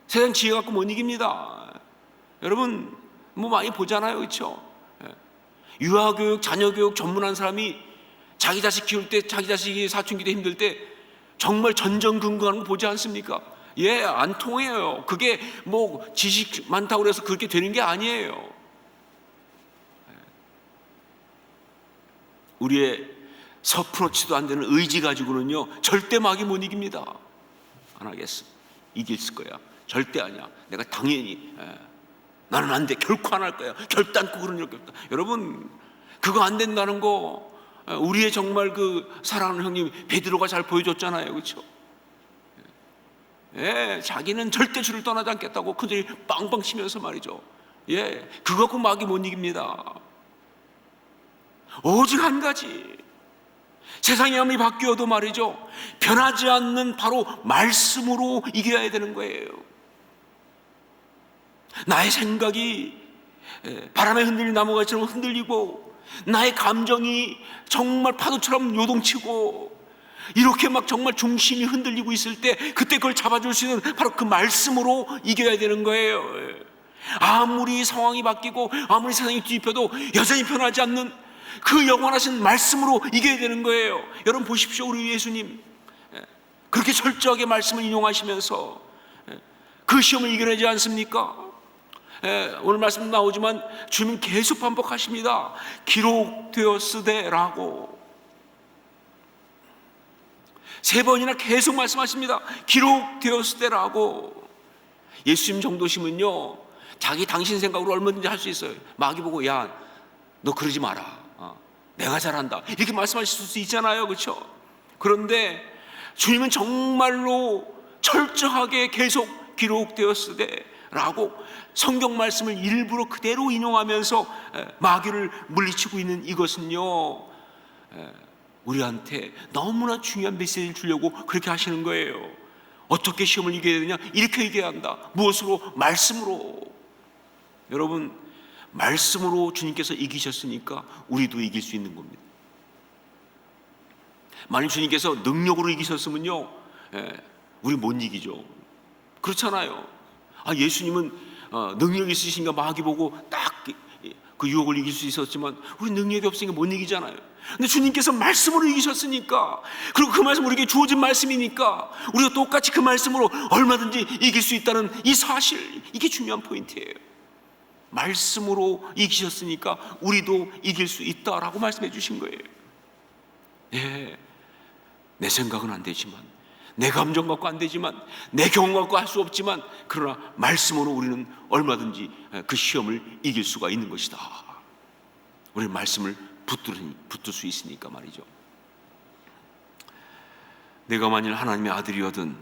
세상 지혜 갖고 못 이깁니다. 여러분 뭐 많이 보잖아요, 그렇죠? 유아교육, 자녀교육 전문한 사람이 자기 자식 키울 때, 자기 자식이 사춘기 때 힘들 때 정말 전전긍긍하는 거 보지 않습니까? 안 통해요. 그게 뭐 지식 많다고 해서 그렇게 되는 게 아니에요. 우리의 서프로치도 안 되는 의지 가지고는요 절대 마귀 못 이깁니다. 안 하겠어. 이길 거야. 절대 아니야. 내가 당연히 나는 안 돼. 결코 안 할 거야. 결단코 그런 일 없다. 여러분 그거 안 된다는 거 우리의 정말 그 사랑하는 형님 베드로가 잘 보여줬잖아요, 그렇죠? 자기는 절대 주를 떠나지 않겠다고 그들이 빵빵 치면서 말이죠. 그거 갖고 마귀 못 이깁니다. 오직 한 가지, 세상이 아무리 바뀌어도 말이죠, 변하지 않는 바로 말씀으로 이겨야 되는 거예요. 나의 생각이 바람에 흔들린 나무가지처럼 흔들리고, 나의 감정이 정말 파도처럼 요동치고, 이렇게 막 정말 중심이 흔들리고 있을 때 그때 그걸 잡아줄 수 있는 바로 그 말씀으로 이겨야 되는 거예요. 아무리 상황이 바뀌고 아무리 세상이 뒤집혀도 여전히 변하지 않는 그 영원하신 말씀으로 이겨야 되는 거예요. 여러분 보십시오. 우리 예수님 그렇게 철저하게 말씀을 인용하시면서 그 시험을 이겨내지 않습니까? 오늘 말씀 나오지만 주님 계속 반복하십니다. 기록되었으되라고 3번이나 계속 말씀하십니다. 기록되었으되라고. 예수님 정도시면요 자기 당신 생각으로 얼마든지 할 수 있어요. 마귀 보고 야 너 그러지 마라, 내가 잘한다, 이렇게 말씀하실 수 있잖아요, 그렇죠? 그런데 주님은 정말로 철저하게 계속 기록되었으되라고 성경 말씀을 일부러 그대로 인용하면서 마귀를 물리치고 있는 이것은요 우리한테 너무나 중요한 메시지를 주려고 그렇게 하시는 거예요. 어떻게 시험을 이겨야 되냐? 이렇게 이겨야 한다. 무엇으로? 말씀으로. 여러분 말씀으로 주님께서 이기셨으니까 우리도 이길 수 있는 겁니다. 만약 주님께서 능력으로 이기셨으면요 우리 못 이기죠. 그렇잖아요. 예수님은 능력이 있으신가 마귀 보고 딱 그 유혹을 이길 수 있었지만 우리 능력이 없으니까 못 이기잖아요. 근데 주님께서 말씀으로 이기셨으니까, 그리고 그 말씀 우리에게 주어진 말씀이니까 우리가 똑같이 그 말씀으로 얼마든지 이길 수 있다는 이 사실, 이게 중요한 포인트예요. 말씀으로 이기셨으니까 우리도 이길 수 있다라고 말씀해 주신 거예요. 예, 내 생각은 안 되지만, 내 감정 갖고 안 되지만, 내 경험 갖고 할 수 없지만, 그러나 말씀으로 우리는 얼마든지 그 시험을 이길 수가 있는 것이다. 우리는 말씀을 붙들 수 있으니까 말이죠. 내가 만일 하나님의 아들이거든,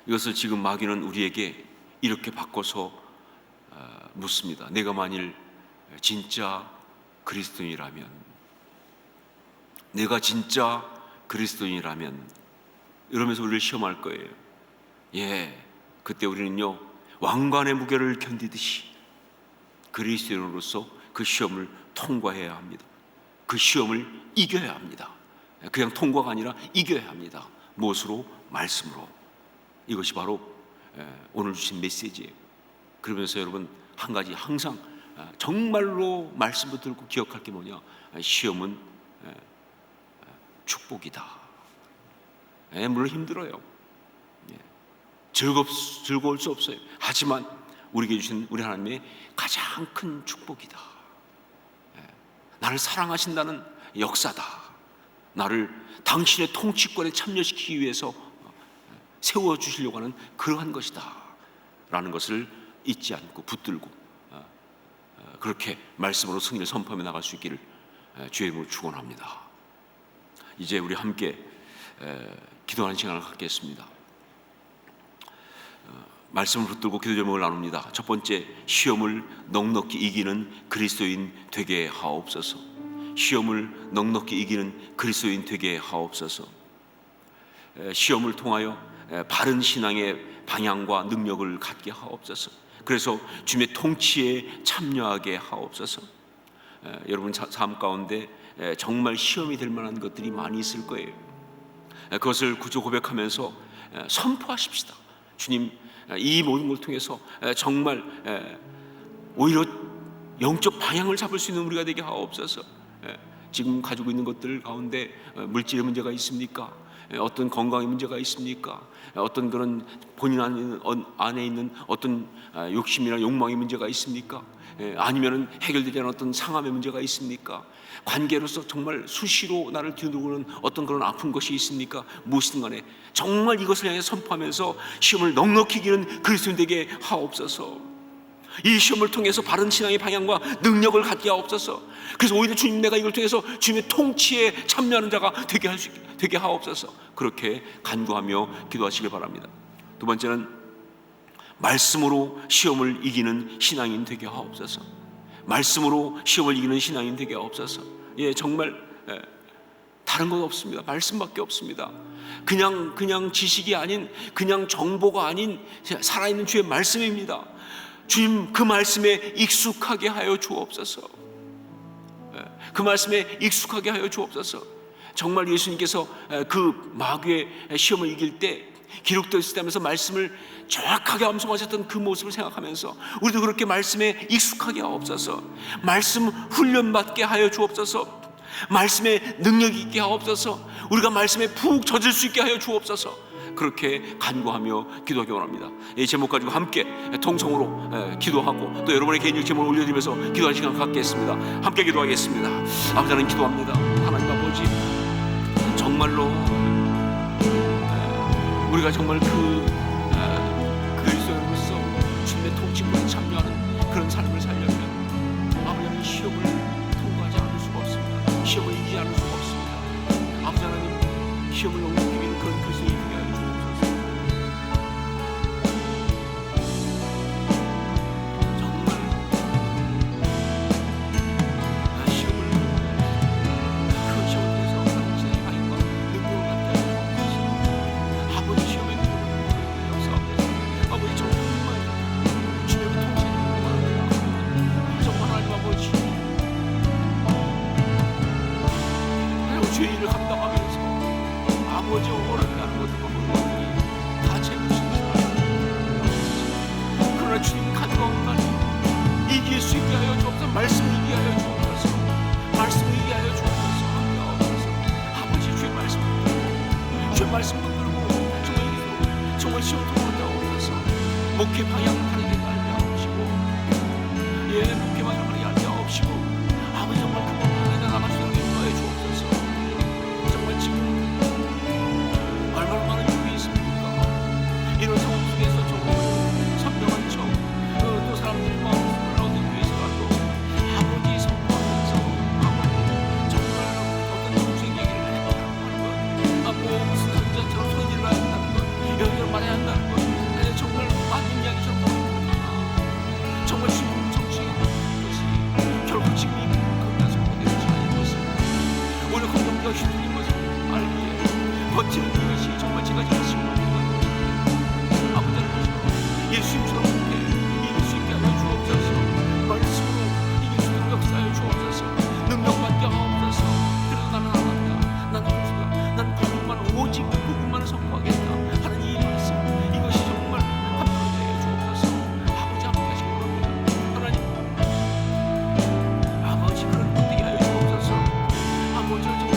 이것을 지금 마귀는 우리에게 이렇게 바꿔서 묻습니다. 내가 만일 진짜 그리스도인이라면, 내가 진짜 그리스도인이라면, 이러면서 우리를 시험할 거예요. 예, 그때 우리는요, 왕관의 무게를 견디듯이 그리스도인으로서 그 시험을 통과해야 합니다. 그 시험을 이겨야 합니다. 그냥 통과가 아니라 이겨야 합니다. 무엇으로? 말씀으로. 이것이 바로 오늘 주신 메시지예요. 그러면서 여러분, 한 가지 항상 정말로 말씀 붙들고 기억할 게 뭐냐? 시험은 축복이다. 물론 힘들어요. 즐거울 수 없어요. 하지만 우리에게 주신 우리 하나님의 가장 큰 축복이다. 나를 사랑하신다는 역사다. 나를 당신의 통치권에 참여시키기 위해서 세워주시려고 하는 그러한 것이다 라는 것을 잊지 않고 붙들고 그렇게 말씀으로 승리를 선포하며 나갈 수 있기를 주의 이름으로 축원합니다. 이제 우리 함께 기도하는 시간을 갖겠습니다. 말씀을 붙들고 기도 제목을 나눕니다. 첫 번째, 시험을 넉넉히 이기는 그리스도인 되게 하옵소서. 시험을 넉넉히 이기는 그리스도인 되게 하옵소서. 시험을 통하여 바른 신앙의 방향과 능력을 갖게 하옵소서. 그래서 주님의 통치에 참여하게 하옵소서. 여러분 삶 가운데 정말 시험이 될 만한 것들이 많이 있을 거예요. 그것을 구주 고백하면서 선포하십시다. 주님, 이 모든 걸 통해서 정말 오히려 영적 방향을 잡을 수 있는 우리가 되게 하옵소서. 지금 가지고 있는 것들 가운데 물질의 문제가 있습니까? 어떤 건강의 문제가 있습니까? 어떤 그런 본인 안에 있는 어떤 욕심이나 욕망의 문제가 있습니까? 아니면은 해결되지 않은 어떤 상함의 문제가 있습니까? 관계로서 정말 수시로 나를 뒤누르는 어떤 그런 아픈 것이 있습니까? 무엇이든 간에 정말 이것을 향해 선포하면서 시험을 넉넉히 이기는 그리스도인 되게 하옵소서. 이 시험을 통해서 바른 신앙의 방향과 능력을 갖게 하옵소서. 그래서 오히려 주님, 내가 이걸 통해서 주님의 통치에 참여하는 자가 되게 하옵소서. 그렇게 간구하며 기도하시길 바랍니다. 두 번째는 말씀으로 시험을 이기는 신앙인 되게 하옵소서. 말씀으로 시험을 이기는 신앙인 되게 하옵소서. 예, 정말 다른 것 없습니다. 말씀밖에 없습니다. 그냥 지식이 아닌, 그냥 정보가 아닌 살아있는 주의 말씀입니다. 주님, 그 말씀에 익숙하게 하여 주옵소서. 그 말씀에 익숙하게 하여 주옵소서. 정말 예수님께서 그 마귀의 시험을 이길 때 기록되어 있다면서 말씀을 정확하게 암송하셨던 그 모습을 생각하면서 우리도 그렇게 말씀에 익숙하게 하옵소서. 말씀 훈련받게 하여 주옵소서. 말씀에 능력 있게 하옵소서. 우리가 말씀에 푹 젖을 수 있게 하여 주옵소서. 그렇게 간구하며 기도하기 원합니다. 이 제목 가지고 함께 통성으로 기도하고 또 여러분의 개인적 제목을 올려드리면서 기도하는 시간 갖겠습니다. 함께 기도하겠습니다. 아버지, 하나님 기도합니다. 하나님 아버지, 정말로 우리가 정말 그리스도인으로서 주님의 통치권에 참여하는 그런 삶을 살려면 아버지, 시험을 통과하지 않을 수가 없습니다. 시험을 이기지 않을 수가 없습니다. 아버지 하나님, 시험을 넉넉히 이기는 그런 그리스도인이 되게 하여 주옵소서. 정말 시험을 그 시험을 통해서 바른 신앙의 방향과 능력을 갖게 하여 주옵소서. 아버지, 시험에 역사하옵소서. 아버지, 정말 주님의 통치를 원합니다. 정말 하나님 아버지, 그리고 죄의 일을 감당하면서 아버지 원하는 것들과 모든 다 책임지시는 그러나 주님 간구하오나니 이길 수 있게 하여 주옵소서. 말씀을 이기게 하여 주옵소서. 말씀을 이기게 하여 주옵소서. 함께 하옵소서. 아버지, 주의 말씀 붙들고 주의 말씀 붙들고 정말 시험 통과하옵소서. 목회 방향을 바르게 알려 주시고 버티는 이것이 정말 제가 자신 없는 것 아버지 하나님 예수님처럼 이길 수 있게 하여 주옵소서. 말씀으로 이길 수 있도록 역사하여 주옵소서. 능력밖에 없어서 그래서 나는 안한다. 나는 그리스도다. 나는 복음만 오직 복음만을 선포하겠다 하는 이 말씀 이것이 정말 함께 하여 주옵소서. 아버지 함께 하시기 원합니다. 하나님 아버지 그런 분들이 하여 주옵소서. 아버지 정말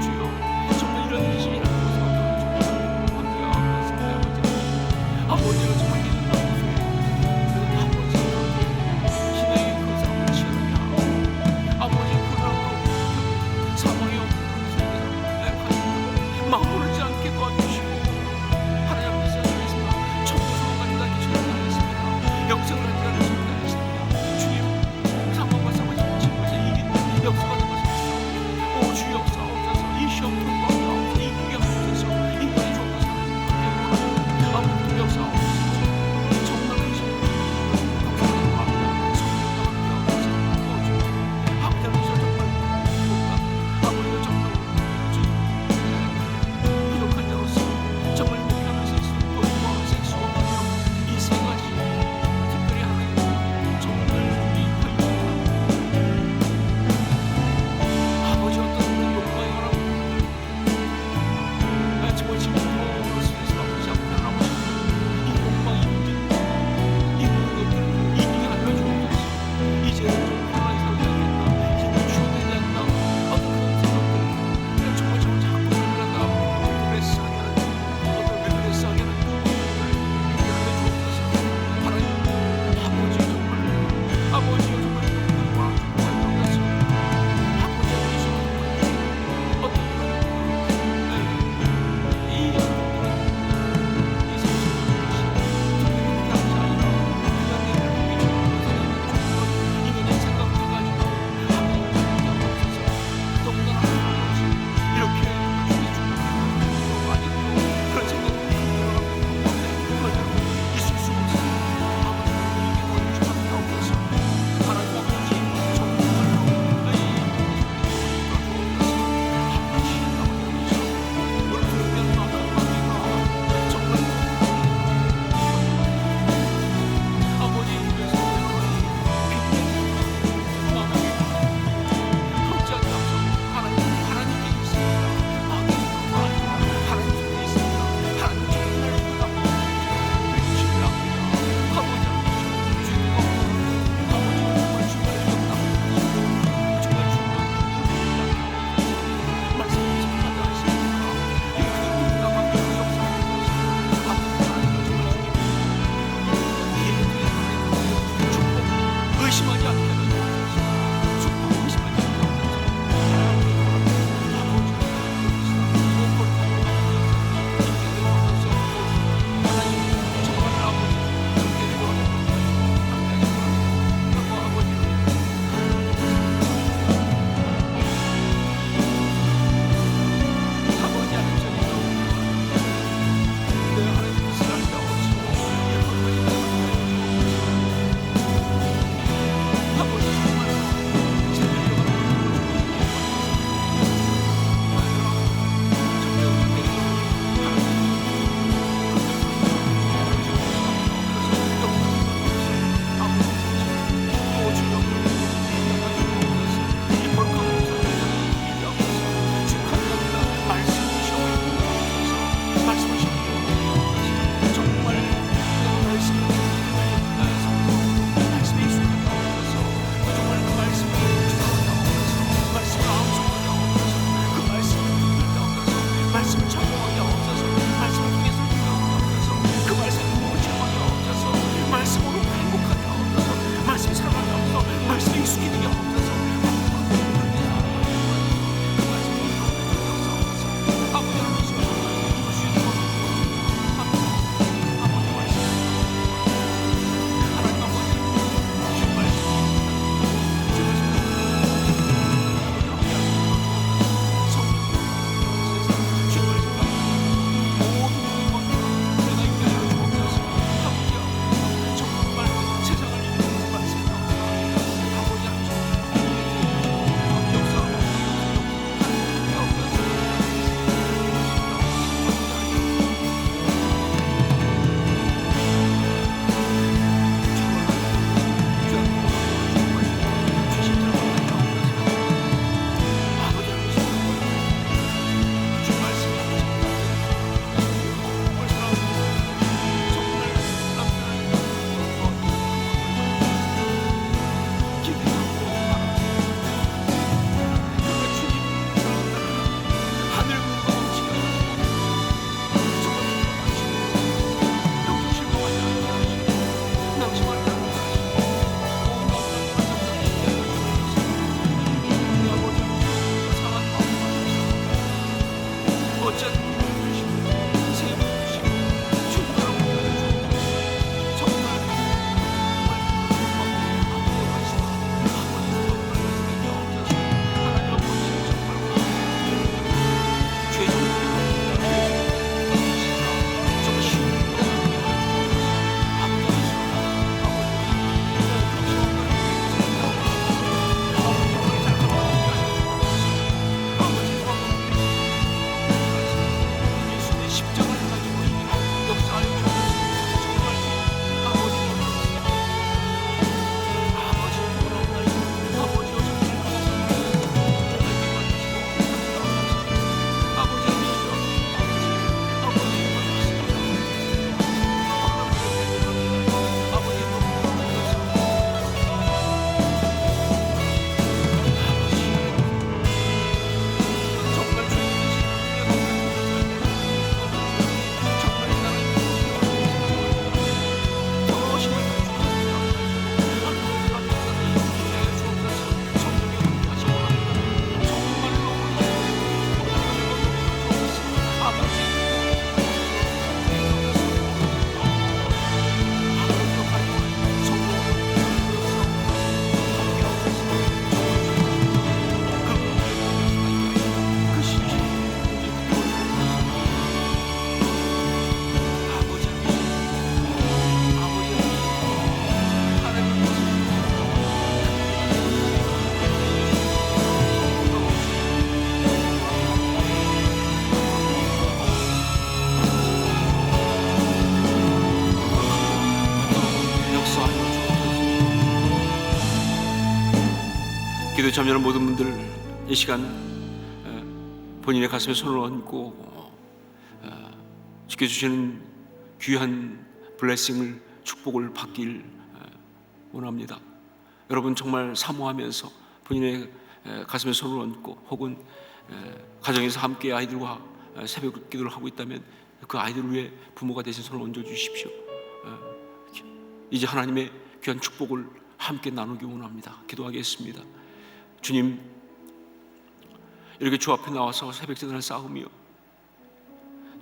주여 정말 이런 일이라는 것을 함께 하옵소서. 아버지가 정말 믿는 마음에 아버지 신의 그 싸움을 치르냐 아버지 그러고 사망의 없는 막무르지 않게 도와주시고 하나님 앞에서 하겠습니다. 청구소원 가지다 기초를 하겠습니다. 영생을 가지다 하겠습니다. 주님 사망과 싸우지 못한 것에 이긴 역사받은 것을 오 주 역사 없어서 이 시험 통과하옵소서. 이 구경 없어서 인간의 좋은 사람을 아버지 역사 없어서 정말 그 시험 감사합니다. 성령과 함께 하옵소서. 아버지 정말 아버지가 정말 기도에 참여하는 모든 분들 이 시간 본인의 가슴에 손을 얹고 지켜주시는 귀한 블레싱을, 축복을 받길 원합니다. 여러분 정말 사모하면서 본인의 가슴에 손을 얹고 혹은 가정에서 함께 아이들과 새벽 기도를 하고 있다면 그 아이들 위해 부모가 되신 손을 얹어 주십시오. 이제 하나님의 귀한 축복을 함께 나누기 원합니다. 기도하겠습니다. 주님, 이렇게 주 앞에 나와서 새벽제단을 쌓으며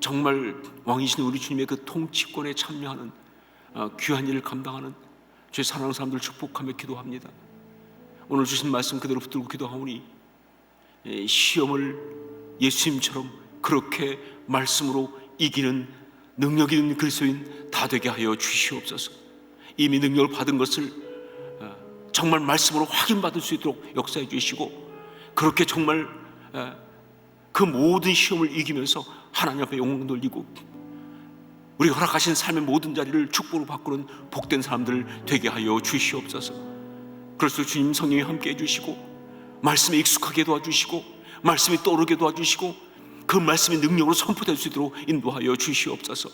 정말 왕이신 우리 주님의 그 통치권에 참여하는 귀한 일을 감당하는 주의 사랑하는 사람들을 축복하며 기도합니다. 오늘 주신 말씀 그대로 붙들고 기도하오니 시험을 예수님처럼 그렇게 말씀으로 이기는 능력 있는 그리스도인 다 되게 하여 주시옵소서. 이미 능력을 받은 것을 정말 말씀으로 확인받을 수 있도록 역사해 주시고, 그렇게 정말 그 모든 시험을 이기면서 하나님 앞에 영광 돌리고 우리가 허락하신 삶의 모든 자리를 축복으로 바꾸는 복된 사람들 되게 하여 주시옵소서. 그래서 주님 성령이 함께 해주시고 말씀에 익숙하게 도와주시고 말씀이 떠오르게 도와주시고 그 말씀이 능력으로 선포될 수 있도록 인도하여 주시옵소서.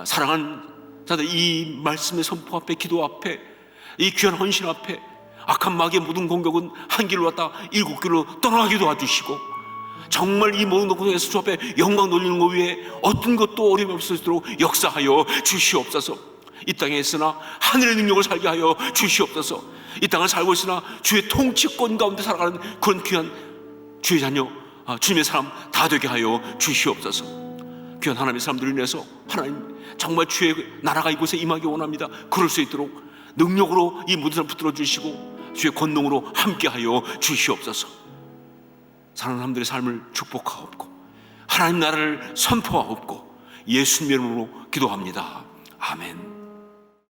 사랑하는 자들, 이 말씀의 선포 앞에, 기도 앞에, 이 귀한 헌신 앞에 악한 마귀의 모든 공격은 한 길로 왔다 7길로 떠나가게 도와주시고 정말 이 모든 곳에서 주 앞에 영광 돌리는 것 위에 어떤 것도 어려움이 없을 수 있도록 역사하여 주시옵소서. 이 땅에 있으나 하늘의 능력을 살게 하여 주시옵소서. 이 땅을 살고 있으나 주의 통치권 가운데 살아가는 그런 귀한 주의 자녀, 주님의 사람 다 되게 하여 주시옵소서. 귀한 하나님의 사람들을 인해서 하나님 정말 주의 나라가 이곳에 임하기 원합니다. 그럴 수 있도록 능력으로 이 모든 사람 붙들어 주시고 주의 권능으로 함께하여 주시옵소서. 사랑하는 사람들의 삶을 축복하옵고 하나님 나라를 선포하옵고 예수님 이름으로 기도합니다. 아멘.